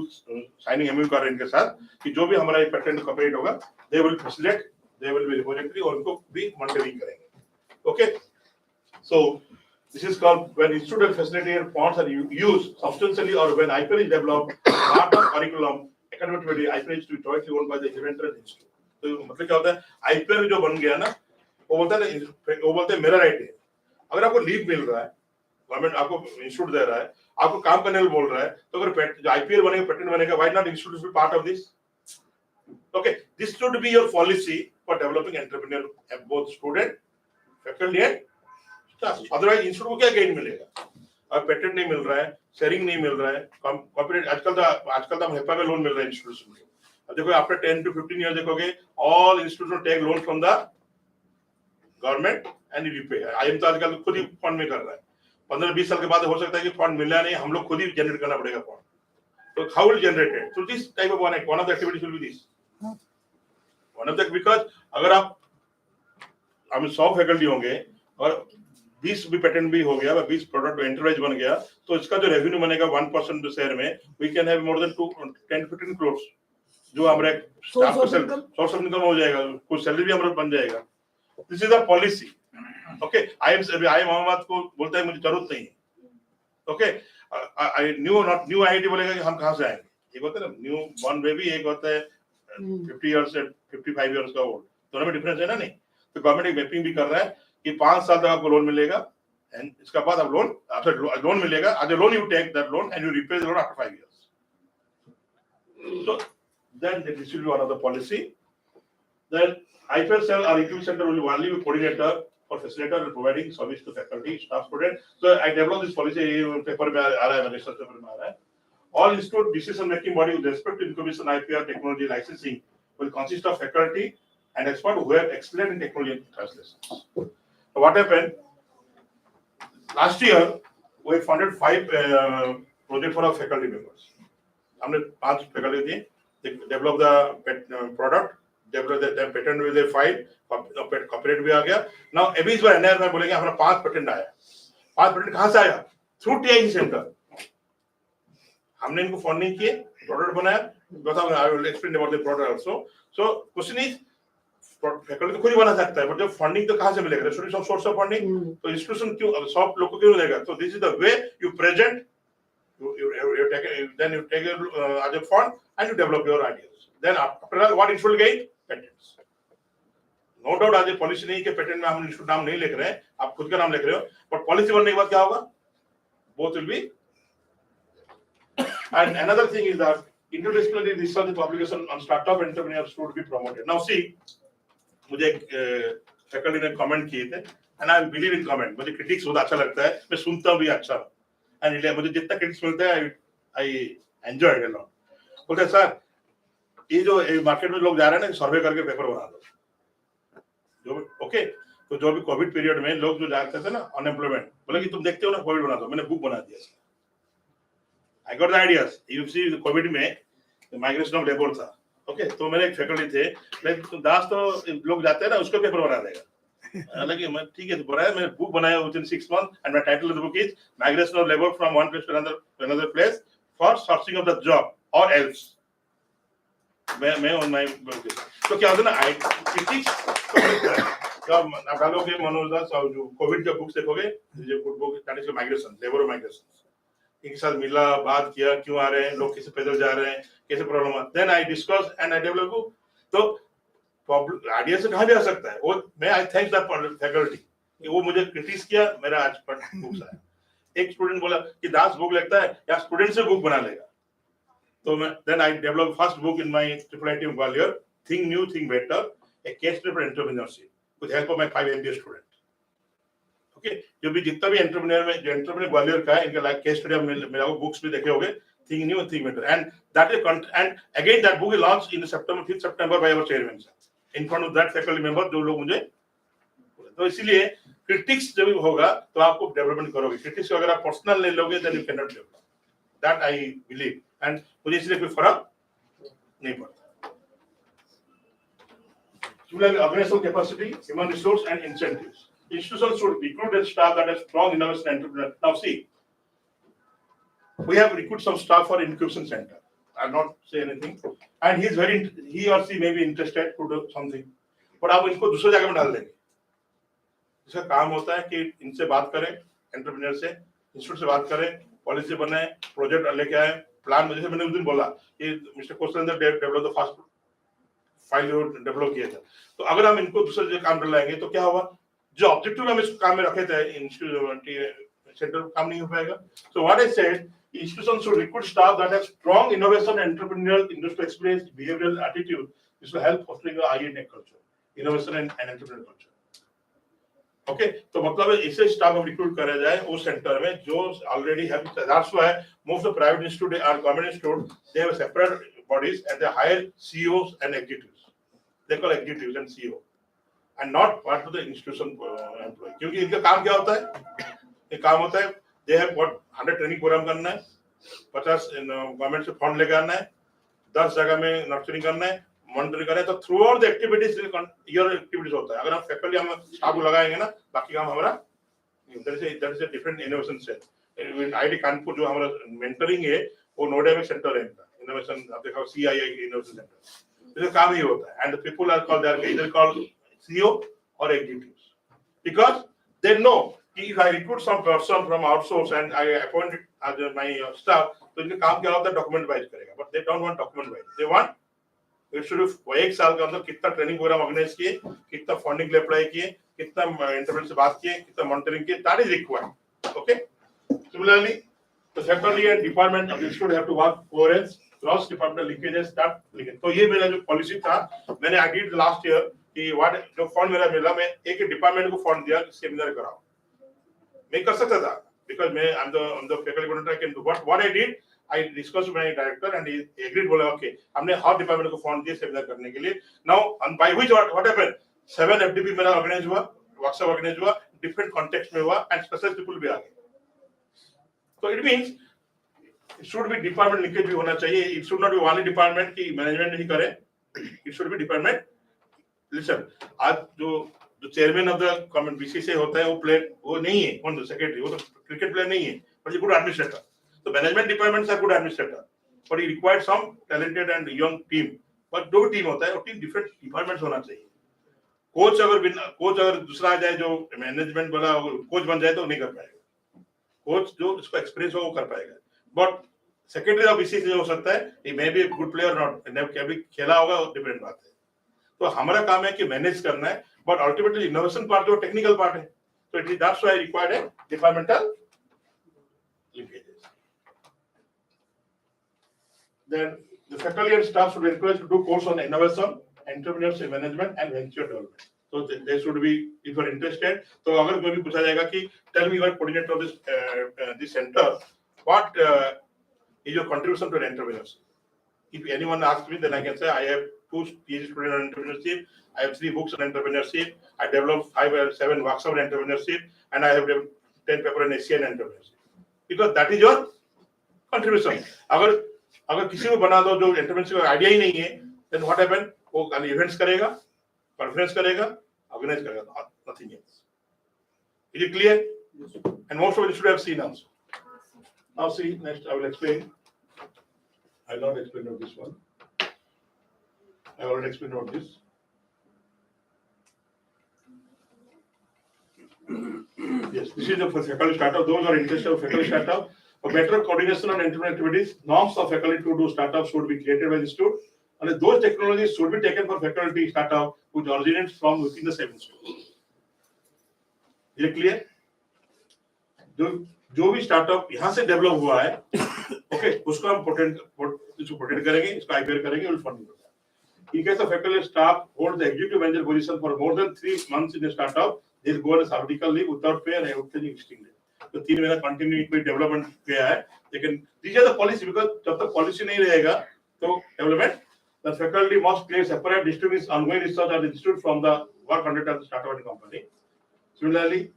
signing MoU कर रहे हैं इनके साथ कि जो भी हमारा पेटेंट कॉपीराइट होगा they will facilitate, they will be repository और उनको भी मॉनिटरिंग करेंगे. Okay, so this is called when institute and facilitator funds are used substantially or when IPR is developed part of curriculum academic activity. IPR is to be jointly owned by the inventor and institute. तो मतलब क्या होता है IPR जो बन गया ना, वो बोलते हैं मेरा राइट है. अगर आपको लीव मिल रहा है, गवर्नमेंट आपको इंस्टीट्यूट दे रहा है, आपको काम करने को बोल रहा है, तो अगर जो आईपीएल बनेगा, पेटेंट बनेगा, why not institute should be part of this. Okay, this should be your policy for developing entrepreneur both student, faculty and staff. Otherwise institute को क्या गेन मिलेगा? अब पेटेंट नहीं मिल रहा है, शेयरिंग नहीं मिल रहा है, कॉपीराइट आजकल तो हेपा में लोन मिल रहा है इंस्टीट्यूशन में. अब देखो आफ्टर 10 to 15 ईयर देखोगे all institution take loan from the government and you pay. IIM तो आजकल खुद ही फंड में कर रहा है. 15-20 साल के बाद हो सकता है कि फंड मिला नहीं, हम लोग खुद ही जनरेट करना पड़ेगा फंड. तो how will generate it? So this type of one of the activities will be this one of the, because अगर आप हम 100 फैकल्टी होंगे और 20 भी पेटेंट भी हो गया, 20 प्रोडक्ट एंटरप्राइज बन गया, तो इसका जो रेवेन्यू बनेगा 1% शेयर में, we can have more than 10-15 crore जो हमारे स्टाफ को सोर्स ऑफ इनकम हो जाएगा, कुछ सैलरी भी हमारा बन जाएगा. This is a policy. Okay, I am Mohammad को बोलता है मुझे जरूरत नहीं है. ओके, आई न्यू आईडी बोलेगा कि हम कहां से आएंगे. एक होता है ना न्यू बॉर्न बेबी, एक होता है 50 इयर्स से 55 इयर्स का ओल्ड, दोनों में डिफरेंस है ना. नहीं, तो गवर्नमेंट एक मैपिंग भी कर रहा है कि 5 साल तक आपको लोन मिलेगा एंड इसके बाद आप लोन मिलेगा. आज loan you take that loan and you repay the loan after 5 years. So then this will be one of the policy. Then IPR cell or incubation center will only be coordinator or facilitator and providing service to faculty, staff, student. So I developed this policy. Paper में आ रहा है, research paper में आ रहा है. All institute decision making body with respect to incubation, IPR, technology licensing will consist of faculty and expert who have excellent in technology translations. So what happened? Last year we funded 5 projects for our faculty members. हमने 5 faculty दिए. They develop the product. develop the patent with a file, copyright भी आ गया. Now अभी इस बार NR में बोलेंगे हमारा 5 patent आया. 5 पेटेंट कहां से आया? Through TI centre. हमने इनको फंडिंग किए, प्रोडक्ट बनाया. बताओ, आई will explain about the product also. So question is faculty तो खुद ही बना सकता है, बट जब फंडिंग तो कहां से मिलेगा? Source of funding. तो इंस्टीट्यूशन क्यों सब लोग को क्यों देगा? तो this is the way you present, you take it as a fund and you develop your ideas. Then after that, what it will gain? Patents. No doubt आज ये पॉलिसी नहीं कि पेटेंट में हम इंस्टीट्यूट नाम नहीं लिख रहे हैं, आप खुद का नाम लिख रहे हो, बट पॉलिसी बनने के बाद क्या होगा? Both will be. And another thing is that interdisciplinary research publication on startup entrepreneurs should be promoted. Now see, मुझे फैकल्टी ने कमेंट किए थे, and I believe in comment. मुझे क्रिटिक्स बहुत अच्छा लगता है, मैं सुनता हूँ भी अच्छा, and मुझे जितना क्रिटिक्स मिलता है I enjoy it a lot. बोलते हैं सर ये जो मार्केट में लोग जा रहे हैं ना, सर्वे करके पेपर बना दो जो ओके। तो जो भी कोविड पीरियड में लोग जो जाते थे ना अनएम्प्लॉयमेंट, बोले कि तुम देखते हो ना कोविड बना दो, मैंने बुक बना दिया। I got the ideas. You see COVID में माइग्रेशन ऑफ लेबर था, ओके। तो मेरे एक फैकल्टी थे, लेकिन दास तो लोग जाते हैं ना उसको पेपर बना देगा। हालांकि मैं ठीक है तो बनाया, मैंने बुक बनाया within 6 months and my title of the book is migration of labour from one place to another place for searching of the job और एल्स। मैं ऑन माय तो क्या होता है ना, आई क्रिटिक्स जब आप डालोगे मनोज दास और जो कोविड के बुक्स देखोगे, जो good book that is migration, labour migration, इनके साथ मिला, बात किया, क्यों आ रहे हैं लोग, कैसे पैदल जा रहे हैं, कैसे प्रॉब्लम है, then I discuss and I develop book. तो प्रॉब्लम आइडिया से कहां भी आ सकता है वो। मैं आई थैंक द फैकल्टी कि वो मुझे क्रिटिक्स किया, मेरा आज पर बुक्स आया। एक स्टूडेंट बोला कि दास बुक लगता है या स्टूडेंट से बुक बना लेगा। तो मैं then I develop first book in my triple IT Gwalior, think new think better, a case study for entrepreneurship with help of my 5 MBA student. Okay, जो भी जितना भी एंटरप्रेन्योर में जो एंटरप्रेन्योर ग्वालियर का है, इनका लाइक केस स्टडी मेरा बुक्स भी देखे होंगे, think new think better, and that is and again that book is launch in September 5 September by our chairman sir in front of that faculty member, जो लोग मुझे। तो इसीलिए क्रिटिक्स जब होगा तो आपको डेवलपमेंट करोगे। क्रिटिक्स को अगर आप पर्सनल ले लोगे then you can not develop, that I believe, and मुझे इसलिए कोई फर्क नहीं पड़ता। Similarly, organizational capacity, human resource, and incentives. Institutions should recruit and staff that has strong innovation and entrepreneur. Now, see, we have recruited some staff for incubation center. I'll not say anything, and he or she may be interested to do something, but आप इनको दूसरे जगह में डाल देंगे। इसका काम होता है कि इनसे बात करें, एंटरप्रेन्योर से, इंस्टीट्यूट से बात करें, पॉलिसी बनाए, प्रोजेक्ट लेके आए, प्लान। जैसे मैंने उस दिन बोला कि mister coastal develop the fast file develop किया था। तो अगर हम इनको दूसरे जगह काम डलाएंगे तो क्या होगा, जो ऑब्जेक्टिव हम इस काम में रखे थे इंस्टीट्यूट सेंटर काम नहीं हो पाएगा। So what I said, institutions should recruit staff that have strong innovation, entrepreneurial, industrial experience, behavioral attitude. This will help fostering a high tech culture, innovation and entrepreneurial culture. Okay, तो मतलब ऐसे staff हम recruit करा जाए उस centre में जो already have. That's why most of private institute are government institute, they have separate bodies and they hire CEOs and executives. They call executives and CEO, and not part of the institution employee. क्योंकि इनका काम क्या होता है? ये काम होता है they have got 100 training programme करना है, 50 गवर्नमेंट से फंड लेकर आना है, 10 जगह में नर्चरिंग करना है, मॉनिटरिंग करना है। तो through out the activities year activities होता है। अगर हम फैकल्टी हम स्टाफ को लगाएंगे ना, बाकी काम हमारा that is a different innovation cell. IIT Kanpur जो हमारा मेंटरिंग है वो नोएडा में सेंटर है इनका इनोवेशन, आप देखो CII इनोवेशन सेंटर, इसका काम ही होता है। And the people are called, they are either called CEO or executives, because they know if I recruit some person from outsource and I appoint it as my staff, तो इनका काम क्या होता है, डॉक्यूमेंट वाइज करेगा। But they don't want document wise, they want सिर्फ एक साल के अंदर कितना ट्रेनिंग प्रोग्राम ऑर्गेनाइज किए, कितना फंडिंग के लिए अप्लाई किए, कितना इंटरव्यू से बात किए, कितना मॉनिटरिंग किए, that is required. Okay, similarly the faculty and department of the institute have to work coherence, cross departmental linkages, that linkage. तो ये मेरा जो पॉलिसी था, मैंने आई डिड लास्ट ईयर कि व्हाट जो फंड मेरा मिला, मैं एक डिपार्टमेंट को फंड दिया सेमिनार कराओ। मैं कर सकता था because मैं I'm the faculty coordinator, I can do, but what I did, I discussed with my director and he agreed, बोला okay, हमने हर डिपार्टमेंट को फंड दिया सेमिनार करने के लिए। Now and by which what happened, 7 FDP मेरा organise हुआ, workshop organise हुआ, डिफरेंट कॉन्टेक्स्ट में हुआ, एंड स्पेशल पीपल भी आ गए। So it means it should be department linkage भी होना चाहिए। It should not be only department की मैनेजमेंट नहीं करे, it should be department। Listen, आज जो chairman of the government BCCI होता है, वो प्लेयर वो नहीं है, कौन सा सेक्रेटरी, वो तो क्रिकेट प्लेयर नहीं है, बट गुड एडमिनिस्ट्रेटर। तो management departments are good administrator, but he required some talented and young team. But जो टीम होता है वो टीम डिफरेंट डिपार्टमेंट्स होना चाहिए। कोच अगर दूसरा आ जाए जो मैनेजमेंट वाला कोच बन जाए तो नहीं कर पाएगा। कोच जो इसका एक्सपीरियंस हो वो कर पाएगा, बट सेक्रेटरी ऑफ BCCI हो सकता है, he may be good player not, कभी खेला होगा वो डिफरेंट बात है। तो हमारा काम है कि मैनेज करना है, बट अल्टीमेटली इनोवेशन पार्ट जो टेक्निकल पार्ट है, तो it is that's why required है departmental linkages. Then the faculty and staff should be encouraged to do course on innovation, entrepreneurship management and venture development. So they should be, if you are interested, तो अगर कोई भी पूछा जाएगा कि tell me your coordinator of this center, what is your contribution to entrepreneurship? If anyone asks me, then I can say I have 2 PhD students on entrepreneurship. I have 3 books on entrepreneurship. I developed 5 or 7 workshops on entrepreneurship, and I have 10 papers in Asian entrepreneurship. Because that is your contribution. अगर किसी को बना दो जो entrepreneurship का idea ही नहीं है, then what happen? वो खाली इवेंट्स करेगा, कॉन्फ्रेंस करेगा, ऑर्गेनाइज करेगा, nothing else. Is it clear? Yes. And most of it should have seen also. Now see, next I will explain. I will not explain about this one. I already explained about this. Yes, this is the faculty startup. Those are interested in faculty startup. For better coordination on entrepreneurial activities, norms of faculty to do startups should be created by the institute. And those technologies should be taken for faculty startup which originates from within the same institute. Is it clear? जो भी startup यहाँ से develop हुआ है, okay, उसको हम protect करेंगे, इसको आईपीआर करेंगे, विल फंड होगा. In case of faculty staff hold the executive manager position for more than 3 months in a startup, they go on a sabbatical leave without pay and everything extinct. तो 3 महीना continue कोई development किया है, लेकिन these are the policy because जब तक policy नहीं रहेगा तो development, the faculty must create separate distinguish ongoing research at the institute from the work conducted at the startup and company. Similarly,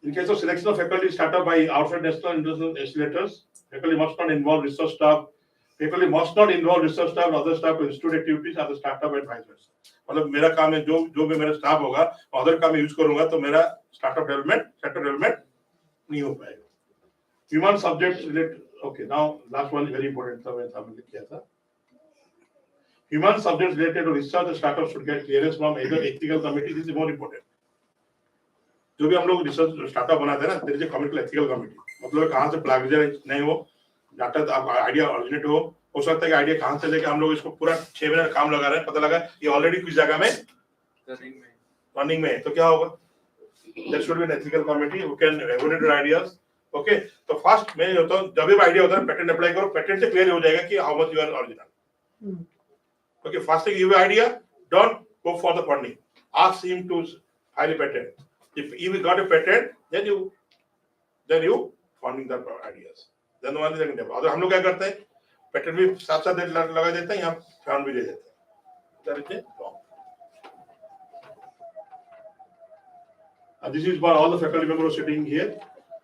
in case of selection of faculty startup by outside national and international accelerators, faculty must not involve research staff. Faculty must not involve research staff and other staff to institute activities at the startup and vice versa. मतलब मेरा काम है जो भी मेरा staff होगा, other काम में यूज करूंगा तो मेरा स्टार्टअप डेवलपमेंट, सेक्टर डेवलपमेंट नहीं हो पाएगा. Human subjects related. Okay, now last one is very important. था मैं सामने किया था. Human subjects related to research and startup should get clearance from either ethical committee. This is more important. जो भी हम लोग रिसर्च स्टार्टअप बनाते हैं ना, there is a committee, ethical committee. मतलब कहां से प्लेगरिज्म नहीं हो, डाटा आइडिया ओरिजिनेट हो सकता है कि आइडिया कहां से लेके हम लोग इसको पूरा 6 महीने काम लगा रहे हैं, पता लगा ये ऑलरेडी कुछ जगह में रनिंग में है, तो क्या होगा? There should be an ethical committee who can evaluate ideas. Okay, तो फर्स्ट में होता है जब भी आइडिया होता है पेटेंट अप्लाई करो, पेटेंट से क्लियर हो जाएगा कि how much you are original. Okay, first thing you idea, don't go for the funding, ask him to file a patent. If you got a patent, then you funding the ideas. Then one is second. अगर हम लोग क्या करते हैं, patent भी साथ-साथ लगा देते हैं, यहाँ फंड भी दे देते हैं. That is wrong. This is for all the faculty members sitting here.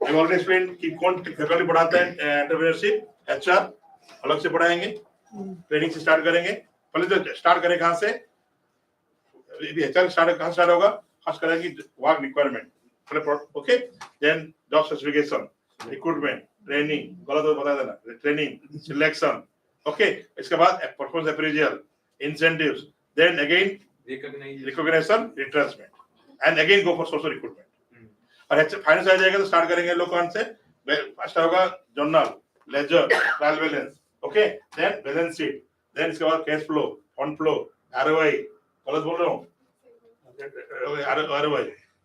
I have already explained कि कौन faculty पढ़ाता है entrepreneurship, HR अलग से पढ़ाएंगे, ट्रेनिंग से स्टार्ट करेंगे. पहले तो स्टार्ट करें कहाँ से? HR स्टार्ट कहाँ स्टार्ट होगा? खास करेंगे work requirement, okay, then job specification, recruitment, training, गलत तो बता देना, ट्रेनिंग, सिलेक्शन, ओके, इसके बाद performance appraisal, incentives, then again recognition, retrenchment, and again go for social recruitment. और फाइनेंस आ जाएगा तो स्टार्ट करेंगे लोग कौन से? फर्स्ट होगा journal, ledger, trial balance, okay, then balance sheet, then इसके बाद cash flow, fund flow, ROI, गलत बोल रहा हूँ?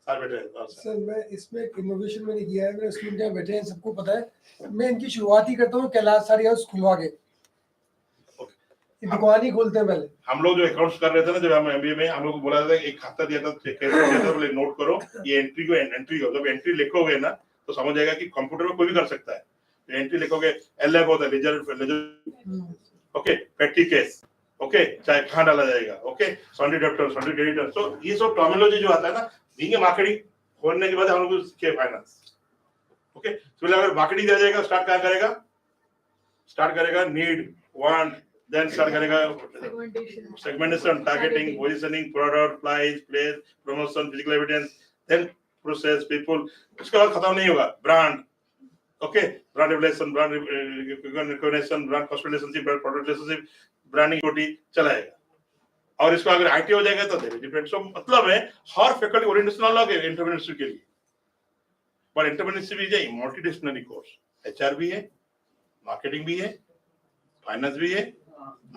सर मैं इसमें एक इनोवेशन मैंने किया है, मेरे स्टूडेंट यहाँ बैठे हैं, सबको पता है, मैं इनकी शुरुआत ही करता हूँ कैलाश सारी हाउस खुलवा के, दुकान ही खोलते हैं पहले. हम लोग जो अकाउंट्स कर रहे थे ना, जब हम एमबीए में, हम लोग को बोला था एक खाता दिया था, बोले नोट करो ये एंट्री को जब एंट्री लिखोगे ना तो समझ जाएगा कि कंप्यूटर में कोई भी कर सकता है. एंट्री लिखोगे, एलएफ होता है, लेजर, ओके, पेटी केस, ओके, चाहे कहाँ डाला जाएगा, ओके, सॉन्डी डेब्टर, सॉन्डी क्रेडिटर. तो ये सब टर्मिनोलॉजी जो आता है ना, बीइंग मार्केटिंग होने के बाद हम लोग सीखे फाइनेंस. ओके, तो अगर मार्केटिंग दिया जाएगा, स्टार्ट क्या करेगा? स्टार्ट करेगा नीड, वांट, देन स्टार्ट करेगा segmentation, targeting, positioning, product, price, place, promotion, physical evidence, then process, people. इसके बाद खत्म नहीं होगा brand, okay, brand relation, brand recognition, brand customer relationship, brand product relationship, branding कोटी चलाएगा. और इसको अगर आईटी हो जाएगा तो डिफरेंट. सो मतलब है हर फैकल्टी ओरिएंटेशन अलग है एंटरप्रेन्योरशिप के लिए, पर entrepreneurship is a multidisciplinary course. HR भी है, मार्केटिंग भी है, फाइनेंस भी है,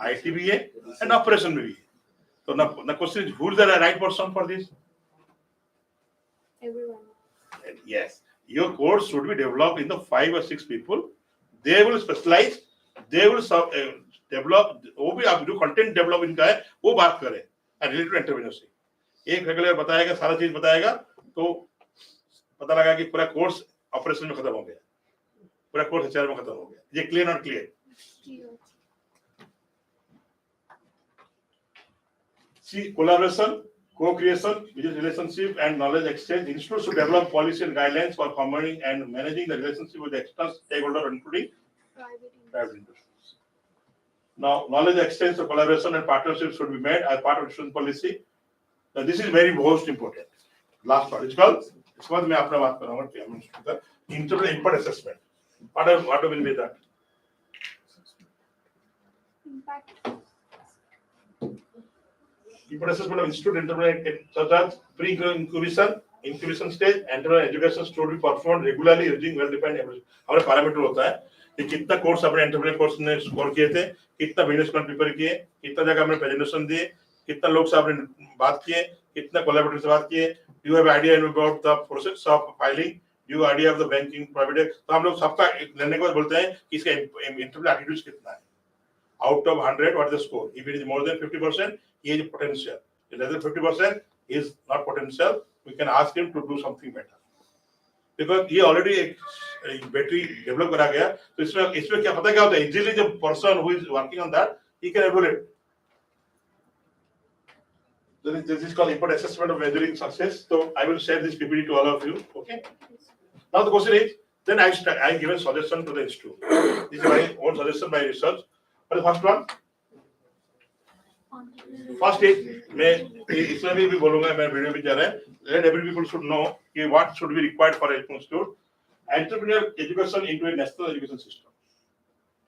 आईटी भी है, एंड ऑपरेशन भी है. तो ना question is who is the right person for this? Everyone. Yes, your course should be developed in the 5 or 6 people. They will specialize, they will develop, वो भी आप जो कंटेंट डेवलप इनका है वो बात करें रिलेटेड एंटरप्रेन्योरशिप. एक रेगुलर बताएगा, सारा चीज बताएगा, तो पता लगा कि पूरा कोर्स ऑपरेशन में खत्म हो गया, पूरा कोर्स एचआर में खत्म हो गया. ये clear not clear? See, collaboration, co-creation, business relationship, and knowledge exchange. Institutes should develop policy and guidelines for forming and managing the relationship with the external stakeholder, including private industries. Now, knowledge exchange, so collaboration and partnership should be made as part of institution policy. Now, this is very most important. Last part. It's called. इसके बाद मैं अपना बात करूँगा internal input assessment. What will be that? Impact. Input assessment of institute entrepreneur such as incubation stage, entrepreneur education should be performed regularly using well-defined हमारे parameter होता है कि कितना कोर्स अपने entrepreneur कोर्स ने स्कोर किए थे, कितना बिजनेस प्लान प्रिपेयर किए, कितना जगह हमने प्रेजेंटेशन दिए, कितना लोग से आपने बात किए, कितना कोलैबोरेटर से बात किए, do you have idea about the process of filing, do you idea of the banking private, तो हम लोग सबका लेने के बाद बोलते हैं कि इसका entrepreneur attitude कितना है. Out of 100, what is the score? If it is more than 50%, he is potential. If less than 50%, he is not potential. We can ask him to do something better. Because he already एक battery develop करा गया, तो इसमें क्या पता क्या होता है? Easily the person who is working on that, he can evaluate. This is called input assessment of measuring success. So I will share this PPT to all of you. Okay. Now the question is, then I give a suggestion to the institute. This is my own suggestion, my research. What is the first one? First is, मैं इसमें भी बोलूँगा, मैं video भी जा रहा है. Let every people should know कि what should be required for a institute. Entrepreneurial education into a national education system.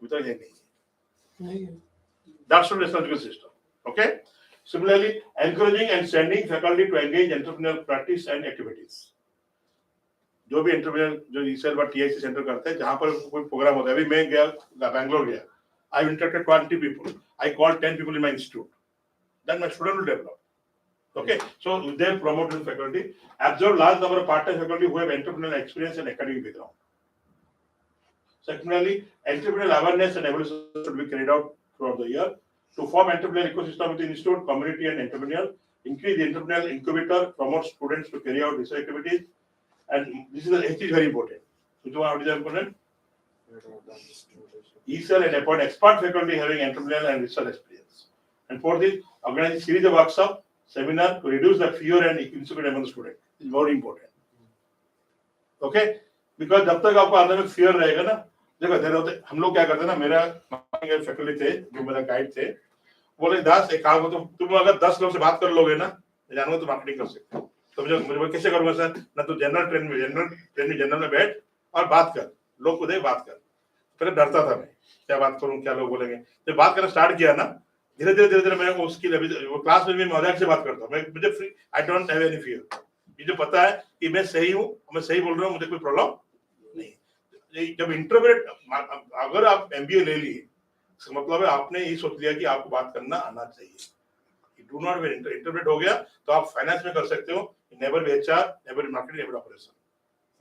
Without any. That should be national education system. Okay. Similarly, encouraging and sending faculty to engage entrepreneurial practice and activities. जो भी entrepreneur जो ECL व TIC centre करते हैं, जहाँ पर कोई programme होता है, अभी मैं गया, बैंगलोर गया. I interacted 20 people. I called 10 people in my institute. Then my student will develop. Okay, so they promote the faculty. Absorb large number of part-time faculty who have entrepreneurial experience and academic background. Secondly, entrepreneurial awareness and evolution should be carried out throughout the year. To form entrepreneurial ecosystem within institute, community, and entrepreneurial, increase the entrepreneurial incubator, promote students to carry out research activities, and this is very important. Which one is important? ECL and appoint expert faculty having entrepreneurial and research experience. And fourth is organize a series of workshops, seminar to reduce the fear and insecurity among the students. This is very important. Okay? Because जब तक आपको अंदर में fear रहेगा ना, देखो हम लोग क्या करते हैं ना, मेरा फैकल्टी थे, जो मेरा गाइड थे, बोले दास एक काम हो, तुम अगर 10 लोग से बात कर लोगे ना, जानोगे तो मार्केटिंग कर सकते हो. तो मुझे कैसे करूंगा सर? ना तो जनरल में बैठ और बात कर, लोग को दे बात कर. पहले डरता था मैं, क्या बात करूं, क्या लोग बोलेंगे. जब बात करना स्टार्ट किया ना, धीरे धीरे मैं वो स्किल अभी वो क्लास में भी मजाक से बात करता हूं. मैं मुझे free, I don't have any fear. मुझे पता है कि मैं सही हूं, मैं सही बोल रहा हूं, मुझे कोई प्रॉब्लम नहीं. जब इंट्रोवर्ट, अगर आप एमबीए ले लिए, इसका मतलब है आपने ये सोच लिया कि आपको बात करना आना चाहिए. डू नॉट बी इंट्रोवर्ट हो गया तो आप फाइनेंस में कर सकते हो. Never be HR, never be marketing, never operation.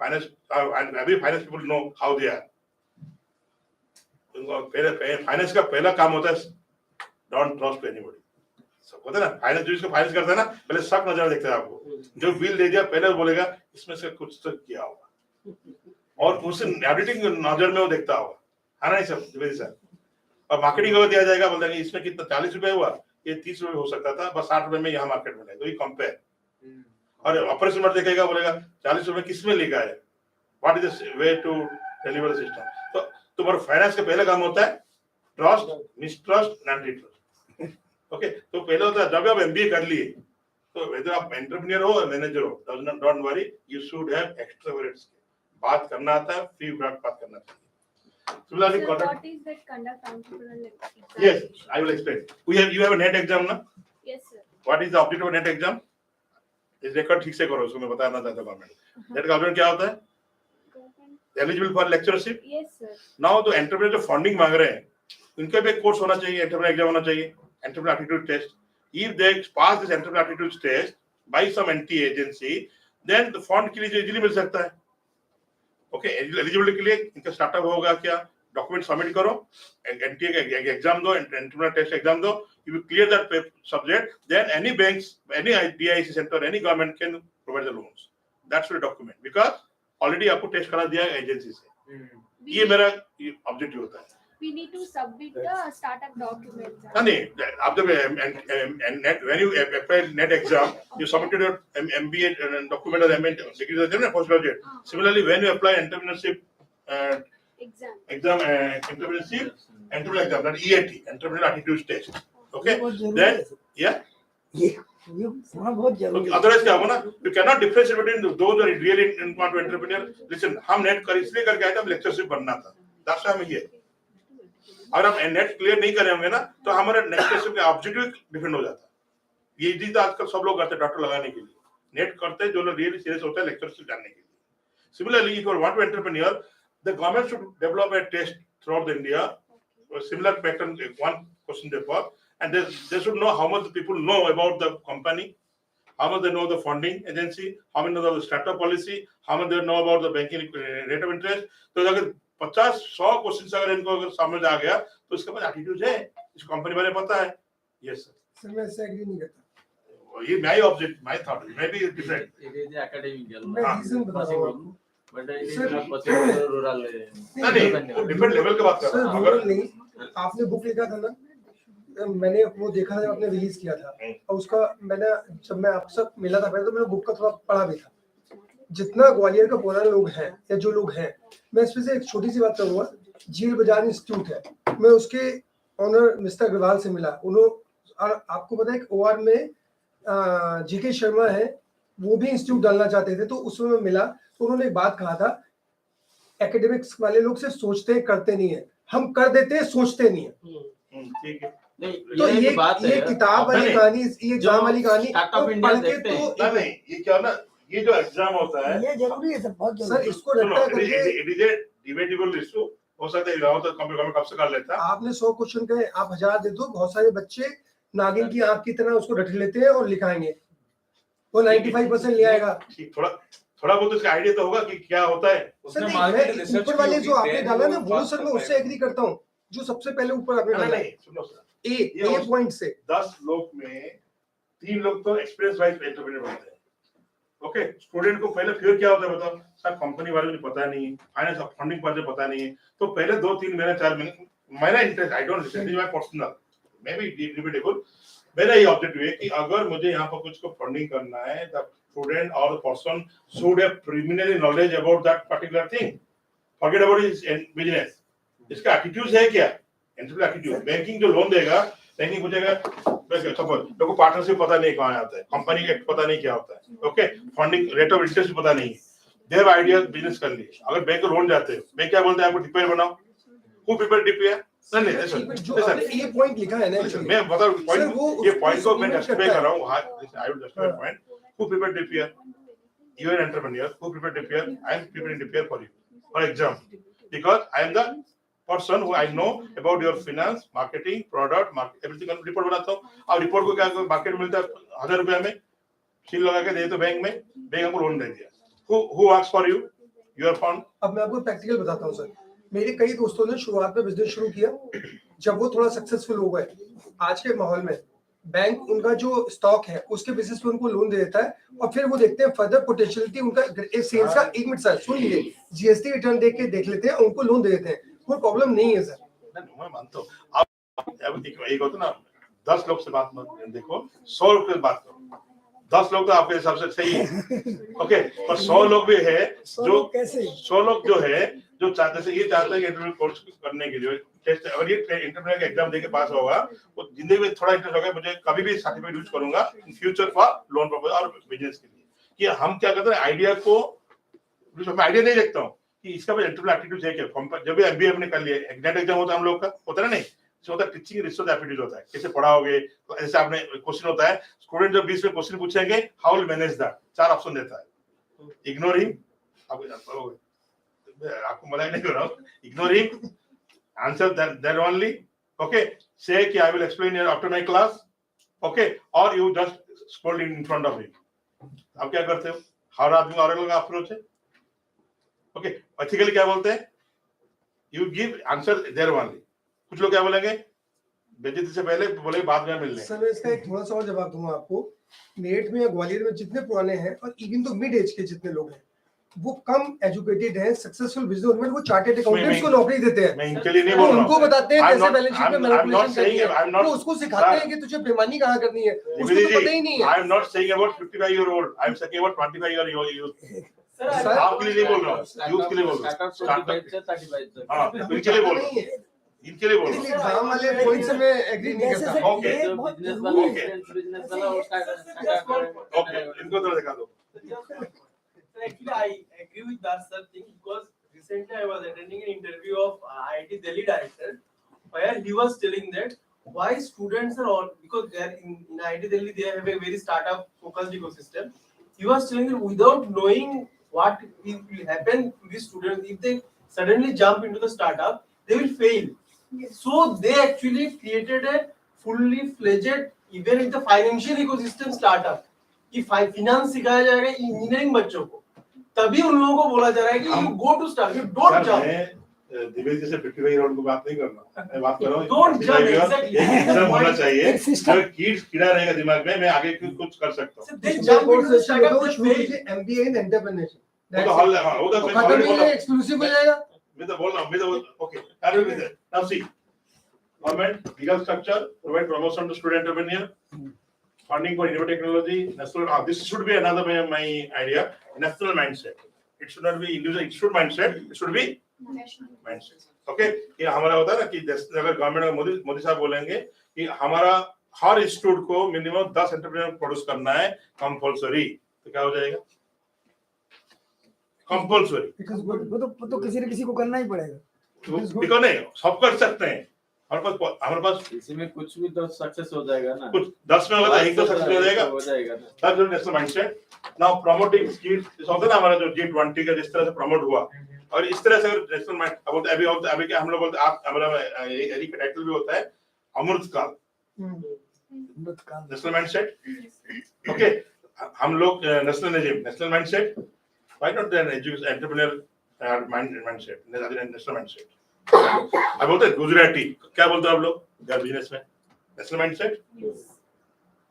Finance and every finance people know how they are. Finance का पहला काम होता है डोंट ट्रस्ट एनीबॉडी. सब होता है ना, फाइनेंस जो इसको फाइनेंस करता है ना, पहले शक नजर देखता है आपको. जो बिल दे दिया पहले बोलेगा इसमें से कुछ तो किया होगा, और उस ऑडिटिंग नजर में वो देखता होगा, है ना. सब द्विवेदी सर. और मार्केटिंग को दिया जाएगा, बोलता है इसमें कितना 40 रुपए हुआ, ये 30 रुपए हो सकता था, बस 60 रुपए में यहाँ मार्केट में है, तो ये कंपेयर. और ऑपरेशन में देखेगा, बोलेगा 40 रुपए किसमें लिखा है, what is the way to deliver the system. तो तुम्हारा फाइनेंस का पहला काम होता है trust, mistrust, anti trust. Okay, तो पहले होता है जब आप एमबीए कर लिए, तो वेदर आप एंटरप्रेन्योर हो और मैनेजर हो, don't worry, you should have extrovert skill. बात करना आता है, फ्री बात करना चाहिए. Similarly, So what is that conduct entrepreneurial exam? Yes, I will explain. You have a net exam ना? Yes, sir. What is the objective of net exam? इस record ठीक से करो, उसको मैं बताना चाहता हूँ. गवर्नमेंट नेट का ऑब्जेक्टिव क्या होता है? Eligible for lectureship. Yes, sir. Now तो एंटरप्रेन्योर जो फंडिंग मांग रहे हैं, उनका भी एक कोर्स होना चाहिए, एंटरप्रेन्योर एग्जाम होना चाहिए, entrepreneur aptitude test. If they pass this entrepreneurial aptitude test by some NTA agency, then the fund के लिए इजीली मिल सकता है. ओके, एलिजिबिलिटी के लिए इनका स्टार्टअप होगा क्या, डॉक्यूमेंट सबमिट करो, एनटीए का एग्जाम दो, एंटरप्रेन्योर टेस्ट एग्जाम दो. You will clear that subject, then any banks, any DIC centre, any government can provide the loans. That's the document, because already आपको टेस्ट करा दिया है एजेंसी से. ये मेरा ऑब्जेक्टिव होता है. we need to submit the startup documents. नहीं, आप जब net when you apply net exam, you submitted your MBA document or MA degree or postgraduate. Similarly, when you apply entrepreneurship exam, entrepreneurship exam, that EAT, entrepreneurial attitude test. Okay, then yeah. Okay, otherwise क्या होगा ना, you cannot differentiate between those who are really want to entrepreneur. Listen, हम net कर इसलिए करके आए थे, हम लेक्चरशिप बनना था, that's why हम ये. अगर हम नेट क्लियर नहीं करे होंगे ना, तो हमारा लेक्चरशिप का ऑब्जेक्टिव डिफरेंट हो जाता. ये चीज तो आजकल सब लोग करते हैं डॉक्टर लगाने के लिए, नेट करते हैं जो लोग रियली सीरियस होता है लेक्चरशिप जानने के लिए. Similarly, if you want to entrepreneur, the government should develop a test throughout the India, a similar pattern, one question paper, and they should know how much people know about the company, how much they know the funding agency, how much they know the startup policy, how much they know about the banking rate of interest. तो अगर 50-100 question अगर इनको अगर समझ आ गया तो इसके बाद एटीट्यूड है, इस कंपनी बारे पता है. यस सर, मैं इससे एग्री नहीं करता. ये my object, my thought may be different. It is academic, मैं रीजन बता रहा हूँ आपको. but it is not possible for rural. नहीं, डिफरेंट लेवल की बात कर सर रहा हूँ. रूरल नहीं, आपने बुक लिखा था ना, मैंने वो देखा था, आपने रिलीज किया था, और उसका मैंने जब मैं आपसे मिला था पहले तो मैंने बुक का थोड़ा पढ़ा भी था. जितना ग्वालियर का पुराना लोग हैं या जो लोग हैं, मैं इसमें से एक छोटी सी बात करूंगा. झील बाजार इंस्टीट्यूट है, मैं उसके ऑनर मिस्टर अग्रवाल से मिला. उन्होंने, आपको पता है OR में जीके शर्मा है, वो भी इंस्टीट्यूट डालना चाहते थे, तो उसमें मैं मिला. तो उन्होंने एक बात कहा था, एकेडमिक्स वाले लोग सिर्फ सोचते हैं करते नहीं है, हम कर देते हैं सोचते नहीं है. ठीक है. तो ये किताब वाली कहानी, ये एग्जाम वाली कहानी पढ़ के तो नहीं, ये क्या ना, ये जो एग्जाम होता है ये जरूरी है सर, बहुत जरूरी सर, है. इसको रट्टा करके it is A debatable issue. हो सकता है इलाहाबाद तो कंप्यूटर कब से कर लेता. आपने 100 क्वेश्चन कहे, आप 1000 दे दो, बहुत सारे बच्चे नागिन की आंख की तरह उसको रट लेते हैं और लिखाएंगे, वो 95% ले आएगा. थोड़ा बहुत उसका आइडिया तो होगा कि क्या होता है. सर नहीं, ऊपर वाले जो आपने डाला ना, वो सर मैं उससे एग्री करता हूँ, जो सबसे पहले ऊपर आपने डाला. नहीं, सुनो सर, ए पॉइंट से 10 लोग में 3 लोग तो एक्सपीरियंस वाइज एंटरप्रेन्योर बनते हैं. ओके, स्टूडेंट को पहले फिर क्या होता है बताओ सर, कंपनी वाले मुझे पता नहीं, फाइनेंस फंडिंग पर पता नहीं, तो पहले 2-3 महीने 4 महीने मेरा interest, I don't listen, my personal, may be debatable. मेरा ये ऑब्जेक्टिव है कि अगर मुझे यहाँ पर कुछ को फंडिंग करना है, द स्टूडेंट और the person should have preliminary knowledge about that particular thing. Forget about his business. इसका एटीट्यूड है क्या, एंटरप्रेन्योर एटीट्यूड. बैंकिंग जो लोन देगा, बैंकिंग पूछेगा सपोज लोगों को पार्टनरशिप पता नहीं कहाँ आता है, कंपनी एक्ट पता नहीं क्या होता है. Okay, funding rate of interest पता नहीं है, दे हैव आइडिया बिजनेस कर लिए. अगर बैंक को लोन जाते हैं, बैंक क्या बोलते हैं, आपको डीपीआर बनाओ. Who prepare DPR? नहीं ये पॉइंट लिखा है ना, मैं बता रहा हूं पॉइंट, ये पॉइंट को मैं जस्टिफाई कर रहा हूं. I will justify point. Who prepare DPR? You are entrepreneur. Who prepare DPR? I am preparing DPR for you for exam, because I am the person who I know about your finance, marketing, product, market, everything. Report बनाता हूं, और report को क्या market में मिलता है 1000 रुपए में, सील लगा के दे तो बैंक में, बैंक हमको लोन दे दिया. Who works for you? Your fund. अब मैं आपको प्रैक्टिकल बताता हूँ सर. मेरे कई दोस्तों ने शुरुआत में बिजनेस शुरू किया, जब वो थोड़ा सक्सेसफुल हो गए, आज के माहौल में बैंक उनका जो स्टॉक है उसके बेसिस पे उनको लोन दे देता है, और फिर वो देखते हैं फर्दर पोटेंशियलिटी उनका सेल्स का. 1 मिनट सर सुन लीजिए, जीएसटी रिटर्न देख लेते हैं, उनको लोन दे देते हैं, कोई प्रॉब्लम नहीं है सर. मैं मानता हूँ. अब एक होता ना, 10 लोग से बात मत देखो, 100 लोग से बात करो. 10 लोग तो आपके हिसाब से सही है, ओके, पर 100 लोग भी है जो 100 लोग जो है जो चाहते से ये चाहते हैं कि इंटरव्यू कोर्स करने के लिए टेस्ट, अगर ये इंटरव्यू का एग्जाम देके पास होगा, वो जिंदगी में थोड़ा इंटरेस्ट होगा, मुझे कभी भी सर्टिफिकेट यूज करूंगा in future for loan purpose और बिजनेस के लिए. कि हम क्या करते हैं, आइडिया को, मैं आइडिया नहीं देखता हूँ कि इसका भी इंटरव्यू एप्टीट्यूड है क्या. जब भी एमबीए हमने कर लिया, नेट एग्जाम होता है हम लोग का, होता है ना, नहीं होता है टीचिंग रिसर्च एप्टीट्यूड होता है, कैसे पढ़ाओगे. तो ऐसे आपने क्वेश्चन होता है, स्टूडेंट जब 20 में क्वेश्चन पूछेंगे, how will manage that, 4 option देता है. इग्नोर हिम, आपको मजाक नहीं कर रहा हूँ, ignore him, answer that only, okay, say कि I will explain after my class, okay, और you just scroll in front of him. आप क्या करते हो, हर आदमी का अलग अलग अप्रोच है. ओके, एथिकली क्या बोलते हैं, you give answer there only. कुछ लोग क्या बोलेंगे, बेइज्जती से पहले बोले बाद में मिलने. सर मैं इसका एक थोड़ा सा और जवाब दूंगा आपको. नेट में या ग्वालियर में जितने पुराने हैं, और इवन तो मिड एज के जितने लोग हैं, वो कम एजुकेटेड है, सक्सेसफुल बिजनेस ओनर, वो चार्टेड अकाउंटेंट्स मैं- को नौकरी देते हैं, मैं इनके लिए नहीं वो बोल रहा उनको हूँ। बताते हैं I'm कैसे not- बैलेंस शीट में I'm not मैनिपुलेशन करनी saying- I'm है, not- वो उसको सिखाते Sir, हैं कि तुझे बेईमानी कहाँ करनी है, उसको Divinity तो पता ही नहीं जी, है। I am not saying about 55-year-old. I am saying about 25-year-old youth. Sir, Sir, आपके लिए नहीं बोल रहा हूँ, youth के लिए बोल रहा हूँ। Startup 35 तक। हाँ, तो इनके लिए बोल रहा हूँ, इनके लिए बोल रहा इसलिए हूँ। एग्जाम वाले पॉइंट से मैं एग्री नहीं जैसे करता। Sir, Okay. ये जो बहुत बिजनेस जरूरी वाला है। बिजनेस वाला वो स्टार्ट ओके, इनको थोड़ा दिखा दो। Sir, actually, I agree with that sir thing because recently I was attending an interview of IIT Delhi director, where he was telling that why students are all because they are in IIT Delhi they have a very startup focused ecosystem. He was telling that without knowing what will happen to these students if they suddenly jump into the startup, they will fail. So they actually created a fully fledged even in the financial ecosystem startup. कि finance सिखाया जाएगा engineering बच्चों को, तभी उन लोगों को बोला जा रहा है कि you go to start, you don't sir, jump, मैं दिवेश जैसे 55-year-old को बात नहीं करना, मैं बात कर रहा हूँ Don't jump, 55-year exactly. एक एग्जाम होना चाहिए, एक system- जो कीड़ा रहेगा दिमाग में, मैं आगे कुछ कर सकता हूँ। they jump into the startup, they fail. MBA in entrepreneurship, वो तो हल, हाँ, वो तो मैं खत्म already ही बोला, है, एक्सक्लूसिव हो जाएगा। मैं तो बोल रहा हूँ, okay, carry with it. Now see, government legal structure provide promotion to student entrepreneur, funding for innovative technology, national. This should be another my idea. National mindset. It should not be individual. It should mindset. It should be national. mindset. Okay. ये हमारा होता है ना कि अगर government Modi साहब बोलेंगे कि हमारा हर इंस्टीट्यूट को मिनिमम 10 एंटरप्रेन्योर प्रोड्यूस करना है कंपलसरी, तो क्या हो जाएगा? कंपलसरी। It is good. वो तो किसी न किसी को करना ही पड़ेगा। बिकॉज़ नहीं सब कर सकते हैं, हमारे पास इसी में कुछ भी तो सक्सेस हो जाएगा ना, कुछ 10 में होगा तो एक तो सक्सेस हो जाएगा। हो जाएगा ना। That's the national mindset. Now promoting skills, इस होता है ना हमारा जो G20 का जिस तरह से प्रमोट हुआ, और इस तरह से नेशनल माइंड अभी क्या हम लोग बोलते हैं, आप हमारा एरी का टाइटल भी होता है अमृतकाल, नेशनल माइंडसेट। ओके, हम लोग national mindset, why not then education entrepreneur mindset, national mindset. अब बोलते हैं गुजराती, क्या बोलते हो आप लोग बिजनेस में? National mindset.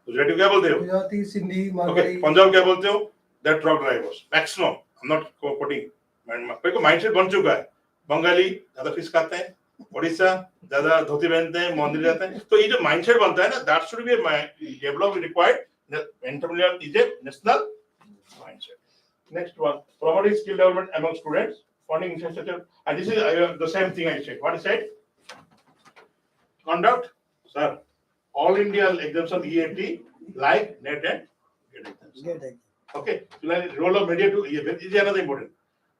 गुजराती क्या बोलते हो? गुजराती, सिंधी, ओके, मारवाड़ी। पंजाब क्या बोलते हो? That truck drivers maximum, I am not coating, मेरे को माइंडसेट बन चुका है। बंगाली ज्यादा फिश खाते हैं, उड़ीसा ज्यादा धोती पहनते हैं, मंदिर जाते हैं, तो ये जो माइंडसेट बनता है ना, that should be develop required entrepreneur is a national mindset. Next one, promoting skill development among students, funding infrastructure, and this is the same thing I said. What I said? Conduct, sir, all India exemption EAT like NET and GATE exams. Get it. Okay, so like role of media to is another important.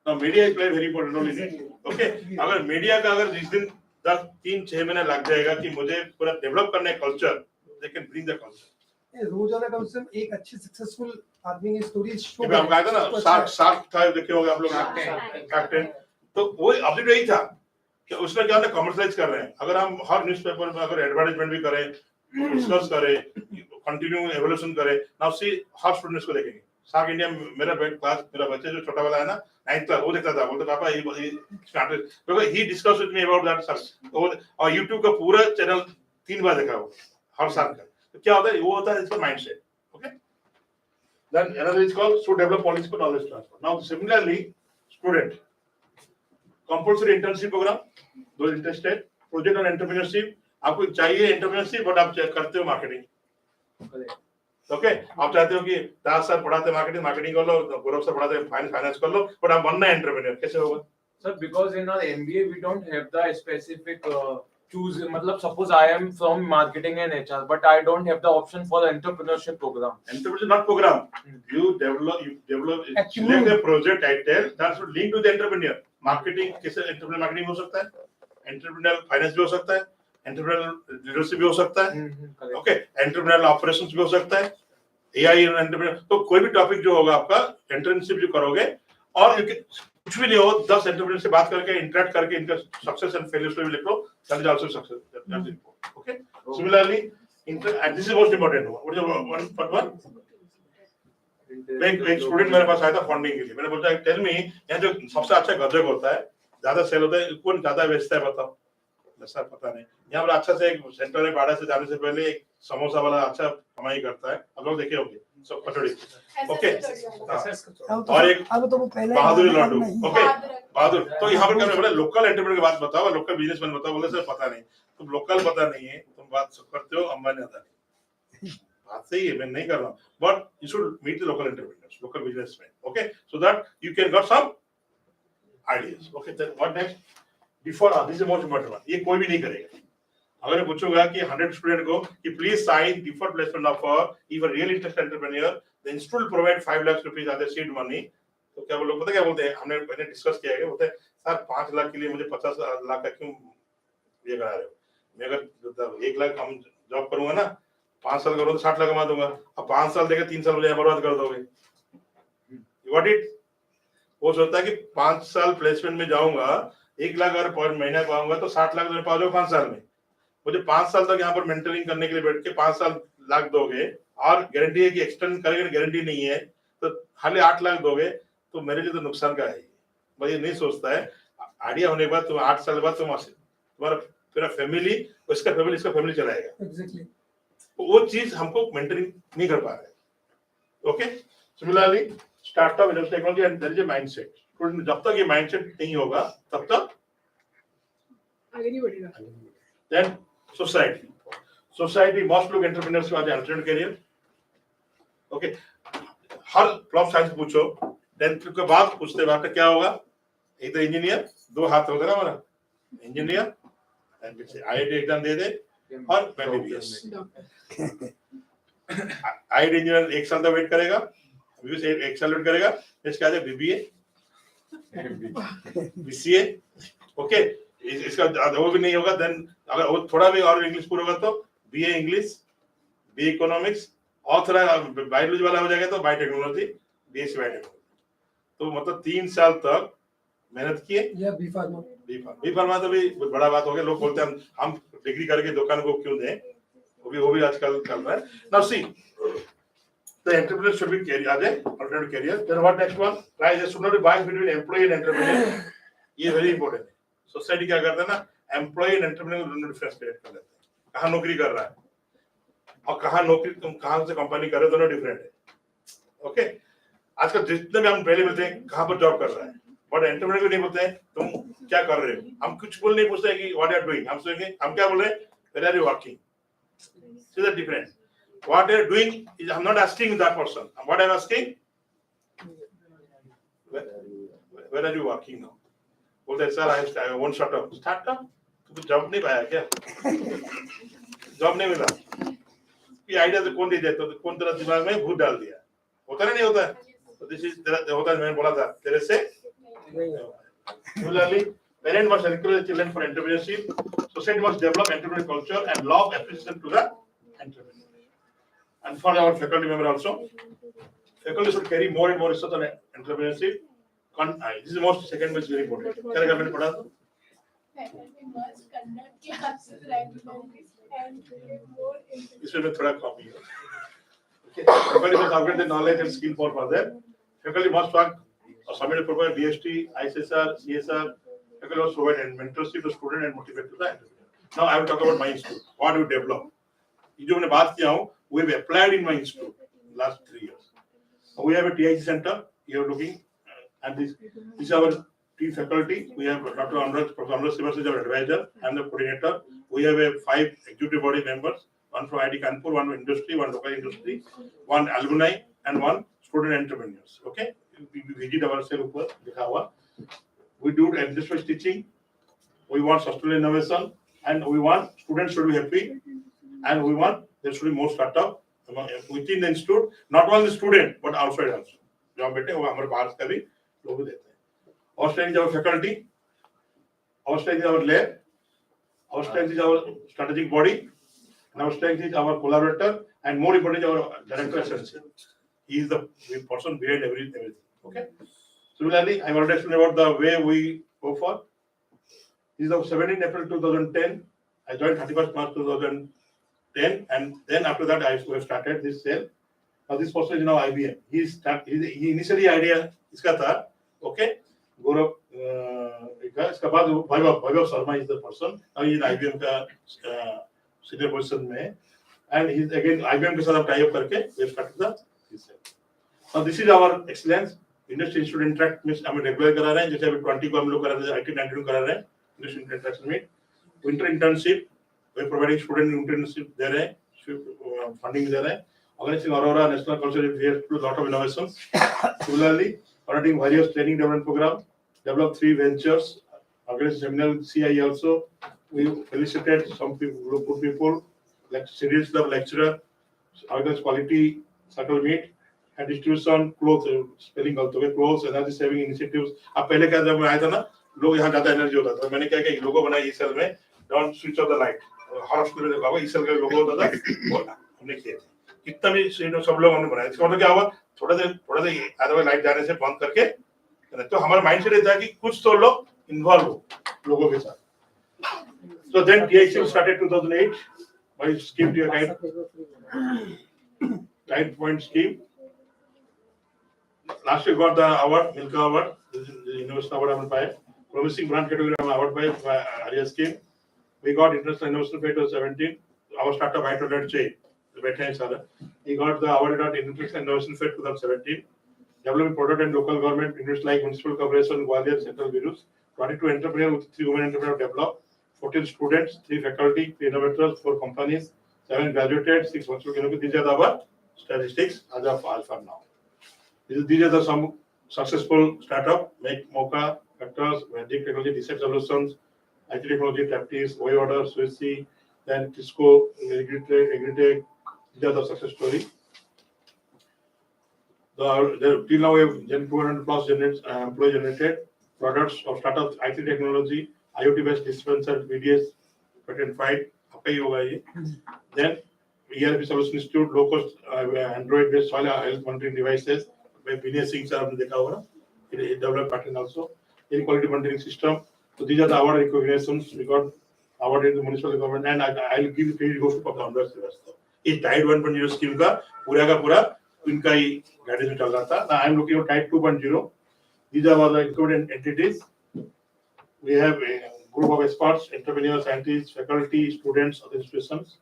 Now media is play very important role in it. Okay, अगर media का अगर जिस दिन 3-6 महीने लग जाएगा कि मुझे पूरा डेवलप करने culture, they can bring the culture. रोजाना कम से कम एक अच्छी सक्सेसफुल आदमी की स्टोरी शो कि हम कहा था ना शार्क था, देखे होंगे आप लोग, कैप्टन, तो वो ऑब्जेक्ट यही था कि उसमें क्या है, कमर्शियलाइज कर रहे हैं। अगर हम हर न्यूज़पेपर में अगर एडवर्टाइजमेंट भी करें, डिस्कस करें, कंटिन्यू एवोल्यूशन करें, नाउ सी हर स्टूडेंट्स को देखेंगे। शार्क इंडिया मेरा क्लास, मेरा बच्चा जो छोटा वाला है ना 9th क्लास, वो देखता था, बोलता पापा ये started, because he discuss with me about that sir, और YouTube का पूरा चैनल 3 बार देखा वो हर साल का। तो क्या होता है, वो होता है इसका mindset. Okay, then another is called to develop policy for knowledge transfer. Now similarly, student compulsory internship program, those interested, project on entrepreneurship, आपको चाहिए entrepreneurship बट आप करते हो मार्केटिंग। ओके, आप चाहते हो कि दास सर पढ़ाते मार्केटिंग कर लो, गौरव सर पढ़ाते फाइनेंस कर लो, बट आप बनना है एंटरप्रेन्योर, कैसे होगा? Sir, because in our MBA we don't have the specific choose. मतलब suppose I am from marketing and HR, but I don't have the option for the entrepreneurship program. Entrepreneurship not program. You develop select a project title that should link to the entrepreneur. Marketing कैसे entrepreneur marketing हो सकता है? Entrepreneurial finance भी हो सकता है, entrepreneurial leadership भी हो सकता है, okay, entrepreneurial operations भी हो सकता है, AI entrepreneur, तो कोई भी टॉपिक जो होगा आपका इंटर्नशिप जो करोगे, और कुछ भी नहीं हो, 10 एंटरप्रेन्योर से बात करके इंटरेक्ट करके इनका सक्सेस एंड फेलियर स्टोरी लिख लो, that is also success, that is important. Okay, similarly and this is most important one, एक स्टूडेंट मेरे पास आया था फंडिंग के लिए, मैंने बोला टेल मी, यहाँ जो सबसे अच्छा गजक होता है, ज्यादा सेल होता है, कौन ज्यादा बेचता है बताओ? सर पता नहीं। यहाँ पर अच्छा से एक सेंटर है, बाड़ा से जाने से पहले एक समोसा वाला अच्छा कमाई करता है, आप लोग देखे होंगे, सब कचौड़ी। ओके हाँ। और एक अब तो वो पहले बहादुरी अब लड्डू। नहीं। ओके बहादुर। तो यहाँ पर क्या बोले, लोकल एंटरप्रेन्योर की बात बताओ, लोकल बिजनेसमैन बताओ। बोले सर पता नहीं। तुम लोकल पता नहीं है, तुम बात करते हो अंबानी अदानी, बात सही है, मैं नहीं कर रहा हूँ, but you should meet the local entrepreneurs, local businessman, okay, so that you can got some ideas. Okay then what next, before this is most important one, ये कोई भी नहीं करेगा। अगर मैं पूछूंगा कि 100 स्टूडेंट को कि please sign deferred placement offer, if a real interested entrepreneur the institute will provide 5 lakh rupees as seed money, तो क्या वो लोग पता क्या बोलते हैं, हमने पहले डिस्कस किया है, बोलते हैं सर 5 लाख के लिए मुझे 50 लाख का क्यों ये करा रहे हो, मैं अगर 1 लाख हम जॉब करूंगा ना, 5 साल करूंगा तो 60 लाख कमा दूंगा, अब 5 साल देकर 3 साल मुझे बर्बाद कर दोगे, व्हाट इट। वो सोचता है कि 5 साल प्लेसमेंट में जाऊंगा, 1 लाख अगर पर महीना पाऊंगा तो 60 लाख पा जाओ 5 साल में, मुझे 5 साल तक यहाँ पर मेंटरिंग करने के लिए बैठ के 5 साल लाख दोगे, और गारंटी है कि एक्सटेंड करेंगे, गारंटी नहीं है, तो खाली 8 लाख दोगे, तो मेरे लिए तो नुकसान का है। भाई ये नहीं सोचता है, आइडिया होने के बाद तुम 8 साल बाद तुम्हारा पूरा फैमिली, उसका फैमिली, इसका फैमिली चलाएगा। एग्जैक्टली वो चीज हमको मेंटरिंग नहीं कर पा रहे। Okay similarly startup in technology and there is a mindset, student जब तक ये माइंडसेट नहीं होगा तब तक आगे नहीं बढ़ेगा। Then society must look entrepreneurs as alternate career. Okay हर प्लॉट साइंस पूछो, 10th के बाद पूछते वक्त क्या होगा, एक तो इंजीनियर, 2 हाथ होगा ना हमारा, इंजीनियर एंड आईआईटी एग्जाम दे दे और एमबीबीएस। आईआईटी इंजीनियर 1 साल तक वेट करेगा, एमबीबीएस 1 साल वेट करेगा, इसके बाद बीबीए बीसीए। ओके इसका वो भी नहीं होगा, देन अगर वो थोड़ा भी और इंग्लिश पूरा होगा तो बीए इंग्लिश, बी इकोनॉमिक्स, और थोड़ा बायोलॉजी वाला हो जाएगा तो बायोटेक्नोलॉजी, बीएससी बायोटेक्नोलॉजी। तो मतलब 3 साल तक मेहनत किए। या बी फार्मा, बी फार्मा तो भी बड़ा बात हो गया, लोग बोलते हैं हम डिग्री करके दुकान को क्यों दें, वो भी आजकल चल रहा है। Now see the entrepreneur should be career as a alternative career. Then what next one, right, there should not be bias between employee and entrepreneur, ये वेरी इंपॉर्टेंट है। सोसाइटी क्या करता है ना, एम्प्लॉय एंड एंटरप्रेन्योर दोनों difference create कर देते हैं, कहाँ नौकरी कर रहा है और कहाँ नौकरी तुम कहाँ से कंपनी कर रहे हो, दोनों डिफरेंट है। ओके आजकल जितने भी हम पहले मिलते हैं कहाँ पर जॉब कर रहा है, बट एंटरप्रेन्योर को नहीं बोलते हैं तुम क्या कर रहे हो, हम कुछ बोल नहीं पूछते हैं कि व्हाट यू आर डूइंग, हम सोचेंगे हम क्या बोल रहे हैं, where are you working, see the difference. What they are doing is, I'm not asking that person. What I'm asking, where are you working now? बोलते हैं sir I have one startup. Startup? तो job नहीं पाया क्या? Job नहीं मिला? ये idea तो कौन दे देता है, तो कौन तेरा दिमाग में भूत डाल दिया, होता नहीं होता है, तो दिस इज तेरा होता है, मैंने बोला था तेरे से नहीं होगा। Similarly, parent must encourage children for entrepreneurship. Society must develop entrepreneurial culture and love appreciation to the entrepreneur. And for our faculty member also, faculty should carry more and more research on entrepreneurship. This is the most second which is very important. क्या लगा मैंने पढ़ा? Faculty must conduct classes regularly and create more इसमें मैं थोड़ा copy है। Okay. Faculty must upgrade their knowledge and skill for further. Faculty must work or submit a proper DST, ISSR, CSR. Faculty must provide mentorship to student and motivate to the entrepreneur. Now I will talk about my institute. What do we develop? ये जो मैंने बात किया हूँ, we have applied in my institute last 3 years. We have a TIC center. You are looking, and this is our team faculty. We have Dr. Amraj, Professor Amraj Sivas is our advisor and the coordinator. We have a 5 executive body members, one from IIT Kanpur, one from industry, one local industry, one alumni, and one student entrepreneurs. Okay, we visit ourselves ऊपर लिखा हुआ. We do industry teaching. We want sustainable innovation, and we want students should be happy. And we want there should be more startup within the institute, not only student but outside also. जो हम बैठे हैं वो हमारे बाहर का भी लोग देते हैं। Our strength is our faculty, our strength is our lab, our strength is our strategic body, and our strength is our collaborator, and more importantly our director essential. He is the person behind everything. Okay. Similarly, I already explained about the way we go for. This is the 17th April 2010. I joined 31st March 2010, and then after that I have started this sale. Now this person is now IBM. He initially idea इसका था, okay, गौरव इसका उसके बाद वैभव Sharma is the person. Now he is IBM का senior position में, and he is again IBM के साथ tie up करके we have started the research. Now this is our excellence. Industry Institute Interact में हम रेगुलर करा रहे हैं, जैसे अभी 20 को हम लोग करा रहे हैं, 18-19 करा रहे हैं Industry Interaction में. Winter internship, we are providing student internship दे रहे हैं, funding दे रहे हैं. Organizing Aurora National Cultural Fair to a lot of innovations. Similarly, conducting various training development programs, developed 3 ventures, organized seminar with CI also. We felicited some people, good people, like series club lecturer, organized quality circle meet, and distribution clothes, spelling also clothes, energy saving initiatives. अब पहले क्या जब मैं आया था ना, लोग यहाँ ज़्यादा एनर्जी होता था. मैंने क्या किया, लोगो बनाया इस सेल में, don't switch off the light. Her school में देखा होगा इस सेल का लोगो होता था, वो हमने किया था. कितना भी सब लोग हमने बनाया. इसका मतलब क्या हुआ, थोड़ा देर आधा लाइट जाने से बंद करके, तो हमारा माइंडसेट रहता है कि कुछ तो लोग इन्वॉल्व हो लोगों के साथ. So then TIC started 2008 by scheme to a tight point scheme. Last year got the award, Milka Award, the Innovation Award I'm by promising brand category award by Arya scheme. We got International Innovation Fair 2017. Our startup I200 chain. He got the award at International Innovation Fair 2017. Developing product and local government units like municipal corporation, Gwalior, Central Virus. 22 entrepreneurs with 3 women entrepreneurs developed. 14 students, 3 faculty, 3 innovators, 4 companies, 7 graduated, 6 virtual. These are our statistics as of Alpha now. These are the some successful startup, Make Mocha, Vectors, Ventic Technology, Research Solutions, IT Technology, Taptis, Way Order, Swissy, then Tisco, Agritech. These are the success story. Till now we have 200 plus employee generated products of startup IT technology, IoT based dispenser, VDS, patent filed, Then ERP Solution Institute, low cost Android based soil health monitoring devices. By Vinay Singh sir, आपने देखा होगा, it developed patent also. In quality monitoring system. So these are the award recognitions we got awarded in the municipal government, and I'll give the credit goes to the founders. इस Tide 1.0 scheme का पूरा इनका ही guidance में चल रहा था. Now I'm looking at Tide 2.0. These are all the included entities. We have a group of experts, entrepreneurs, scientists, faculty, students, other institutions.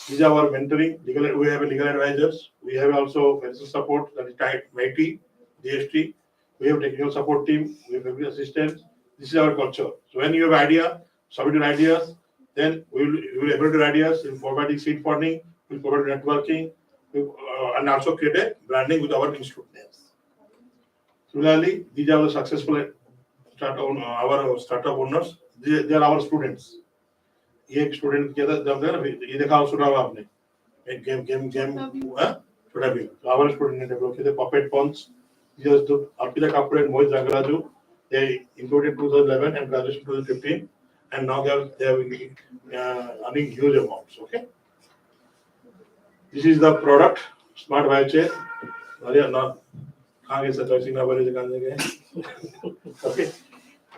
These are our mentoring. We have legal advisors. We have also financial support, that is Tide MIT, GST. We have technical support team. We have every assistance. This is our culture. So when you have idea, submit your ideas. Then we will evaluate your ideas. We'll provide seed funding. We'll provide networking, and also create a branding with our institute names. Similarly, these are the successful our startup owners. They are our students. ये एक student किया था जब ये देखा सुना हुआ आपने एक गेम छोटा भी our student ने डेवलप किए थे puppet pawns. Just to Arpita Kapoor and Mohit Rangaraju, they included 2011 and graduation 2015, and now they are earning huge amounts. Okay, this is the product Smart Biochair.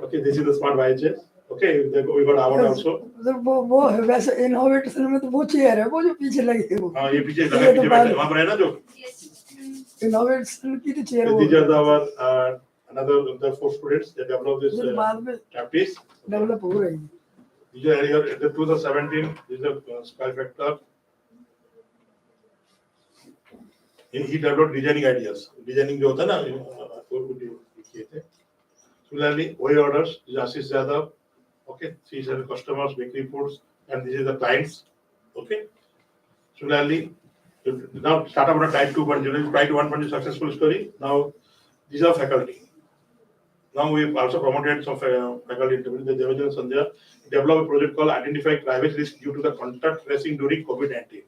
Okay, this is the Smart Biochair. Okay, we got award also. वो वैसे innovation में तो वो chair है वो जो पीछे लगी है वो. हाँ ये पीछे वहाँ पर है ना जो. इनोवेशन की तो चेयर वो. These are our another the 4 students that developed this Taptis. Develop हो रही है. These are the 2017. This is the Sky Factor. He developed designing ideas. Designing जो होता है ना किए थे. Similarly, way orders. This is Ashish Yadav. Okay, these are the customers, bakery foods, and this is the clients. Okay. Similarly, now start up on a Tide 2.0, Tide 1.0 successful story. Now these are faculty. Now we've also promoted some faculty interviews. The Devajan Sandhya developed a project called Identify Private Risk Due to the Contact Tracing during COVID-19.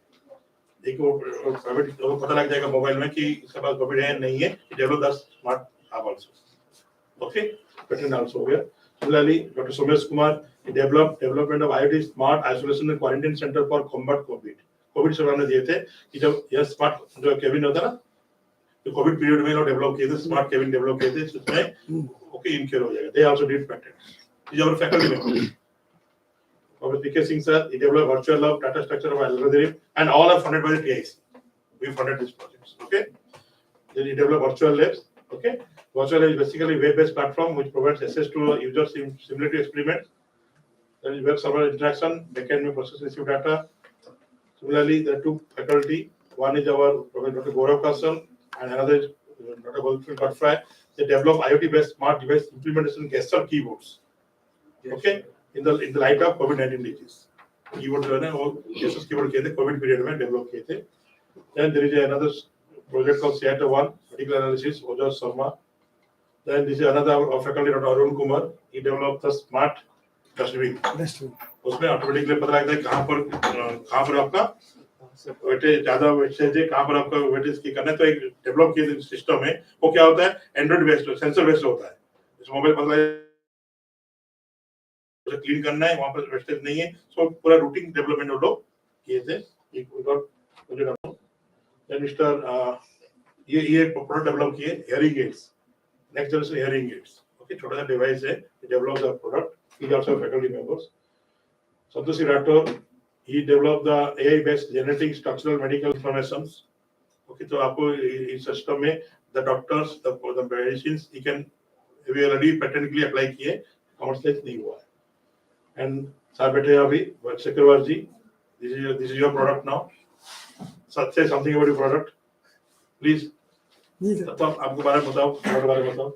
देखो private लोगों को पता लग जाएगा mobile में कि इसके पास Covid है नहीं है. Develop the smart app also. Okay, patent also here. Similarly, Dr. Somesh Kumar development of IoT smart isolation and quarantine center for combat COVID. COVID से हमने दिए थे कि जब यह स्मार्ट जो केबिन होता है ना, तो कोविड पीरियड में लोग डेवलप किए थे, स्मार्ट केबिन डेवलप किए थे, उसमें ओके इनक्योर हो जाएगा. They also did patents. These are our faculty members. Dr. P.K. Singh sir, he developed virtual lab, data structure of algorithm, and all are funded by the TIC. We funded these projects. Okay. Then he developed virtual labs. Okay. Virtual is basically web-based platform which provides access to users simulated experiments. There is web server interaction, backend may process receive data. Similarly, there are two faculty. One is our Professor Dr. Gaurav Kasal and another is Dr. Goldfield Godfrey. They develop IoT-based smart device implementation gesture keyboards. Okay, in the light of COVID-19 disease. Keyboard जो है ना वो gesture keyboard किए थे COVID period में develop किए थे. Then there is another project called CIATA-1 medical analysis. Ojas Sharma. Then this is another of faculty Dr. Arun Kumar. He developed the smart dustbin. उसमें ऑटोमेटिकली पता लगता है कहाँ पर आपका वेटेज ज्यादा वेटेज है, कहाँ पर आपका वेटेज की करना है. तो एक डेवलप किए सिस्टम है. वो क्या होता है, एंड्रॉइड बेस्ड सेंसर बेस्ड होता है. इस मोबाइल पता क्लीन करना है, वहां पर वेस्टेज नहीं है. सो पूरा रूटिंग डेवलपमेंट वो लोग किए थे. मिस्टर ये प्रोडक्ट डेवलप किए hearing aids, next generation hearing aids. Okay, छोटा सा डिवाइस है, develop the product. He is also faculty members. Santoshi Rathore, he developed the AI-based generating structural medical informations. Okay, तो आपको इस सिस्टम में the doctors, the medicines, he can we already patently apply किए, commercialize नहीं हुआ है. And साथ बैठे हैं अभी Sekarwar ji, this is your product now. Say something about your product, please. तो आपके बारे में बताओ, प्रोडक्ट बारे में बताओ.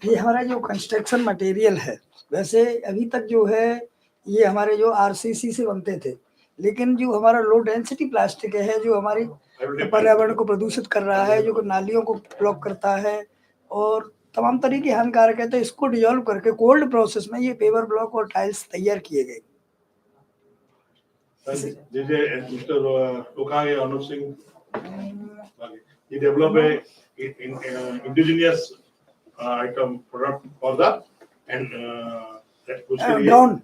ये हमारा जो कंस्ट्रक्शन मटेरियल है, वैसे अभी तक जो है ये हमारे जो आरसीसी से बनते थे, लेकिन जो हमारा लो डेंसिटी प्लास्टिक है जो हमारी पर्यावरण को प्रदूषित कर रहा है, जो नालियों को ब्लॉक करता है और तमाम तरह के हानिकारक है, तो इसको डिजोल्व करके कोल्ड प्रोसेस में ये पेवर ब्लॉक और टाइल्स तैयार किए गए. He developed a indigenous item product for the and drone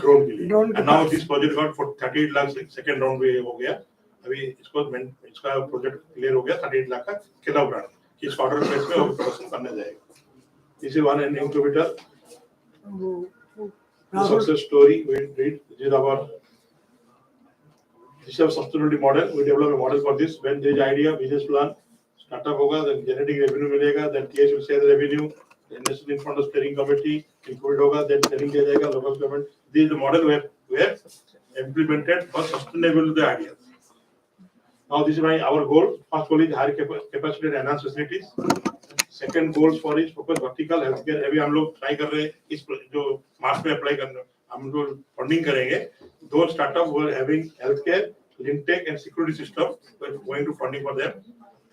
drone. And now this project got for 38 lakh second round में हो गया. अभी इसका प्रोजेक्ट क्लियर हो गया 38 लाख का खिलाफ ब्रांड कि इस ऑर्डर बेस में ऑपरेशन करने जाएगा. This is one incubator. Success story we read. This is our sustainability model. We develop a model for this. When there is idea, business plan, startup होगा, then generating revenue मिलेगा, then TH will share the revenue, then national in front of steering committee, included होगा, then selling दिया जाएगा, local government. This is the model we have implemented for sustainable the ideas. Now this is our goal. First goal is higher capacity and enhanced facilities. Second goals for is focus vertical healthcare. अभी हम लोग try कर रहे हैं इस जो मार्च में apply करना, हम लोग फंडिंग करेंगे. दो स्टार्टअप वो having healthcare, linktech and security system, going to funding for them.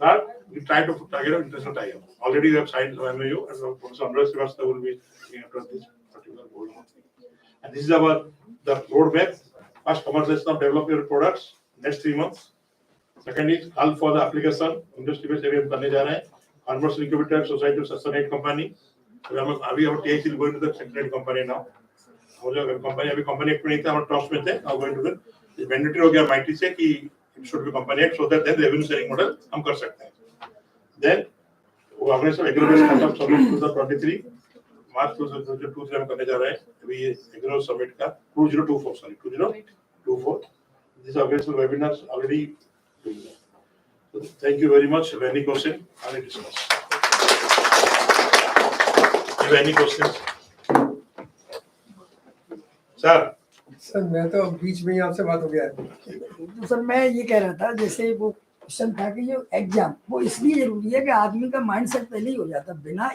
Third, we try to target international tie-up. Already we have signed an MOU, and Professor Andreas Srivastava will be looking after this particular goal. And this is the roadmap. First, commercialization of develop your products next 3 months. Second is call for the application. Industry-based area करने जा रहे हैं. Commercial incubator, society, sustainable company. अभी हम TH will going to the secondary company now. और जो company अभी company act में नहीं था, हम ट्रस्ट में थे. Now going to the mandatory हो गया MIT से कि it should be company act, so that then the revenue sharing model हम कर सकते हैं. Then वो हमने सब एग्रीमेंट खत्म सबमिट टू द 23 मार्च 2023 हम करने जा रहे हैं. अभी ये एग्रीमेंट सबमिट का 2024. This organizational webinars already doing that. So thank you very much. Have any question? Any discuss? Have any questions? Sir. Sir मैं तो बीच में ही आपसे बात हो गया है. तो सर मैं ये कह रहा था, जैसे वो क्वेश्चन था कि जो एग्जाम वो इसलिए जरूरी है कि आदमी का माइंडसेट पहले ही हो जाता, बिना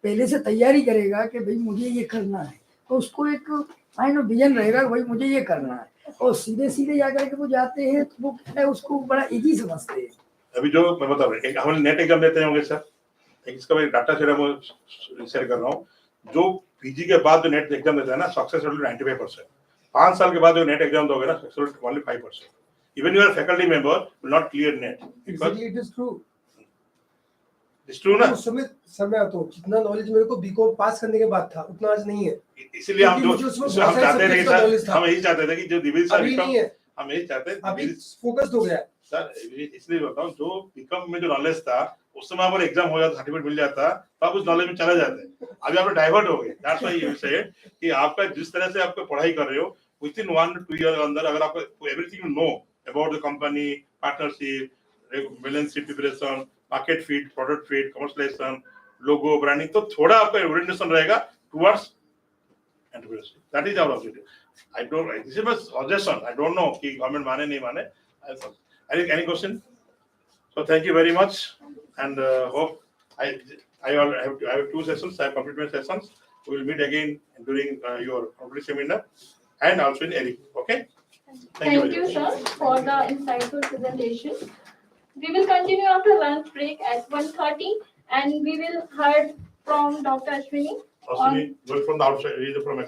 पहले से तैयारी करेगा कि भाई मुझे ये करना है, तो उसको एक माइंड में विजन रहेगा कि भाई मुझे ये करना है, और सीधे सीधे जाकर के वो जाते हैं तो वो क्या है, उसको बड़ा इजी समझते हैं. अभी जो मैं बता रहा हूँ, हम नेट एग्जाम देते होंगे सर, इसका मैं डाटा शेयर कर रहा हूँ. जो पीजी के बाद जो नेट एग्जाम देता है ना, सक्सेस रेट 95%. 5 साल के बाद जो नेट एग्जाम दोगे ना, success rate only 5%. Even your faculty member will not clear net. Exactly, it is true. It's true ना? उस समय तो जितना नॉलेज मेरे को बीकॉम पास करने के बाद था, उतना आज नहीं है. इसीलिए हम चाहते थे कि हम यही चाहते थे कि जो दिव्य सर हम यही चाहते हैं. अभी फोकस्ड हो गया सर, इसलिए बताऊं, जो बीकॉम में जो नॉलेज था उस समय पर एग्जाम हो जाता, सर्टिफिकेट मिल जाता, तो आप उस नॉलेज में चले जाते. अभी आप डाइवर्ट हो गए. दैट्स व्हाई यू से कि आपका जिस तरह से आप पढ़ाई कर रहे हो, विद इन 1 to 2 ईयर अंदर अगर आपको everything you know about the company, partnership, balance sheet preparation, market fit, product fit, commercialization, logo, branding. तो थोड़ा आपका orientation रहेगा towards entrepreneurship. That is our objective. I don't. This is my suggestion. I don't know कि government माने नहीं माने. Any question? So thank you very much, and hope I have 2 sessions. I have completed sessions. We will meet again during your complete seminar, and also in Eric. Okay. Thank very you, much. sir, for the insightful presentation. We will continue after lunch break at 1:30, and we will hear from Dr. Ashwini. Ashwini, going from the outside, he is from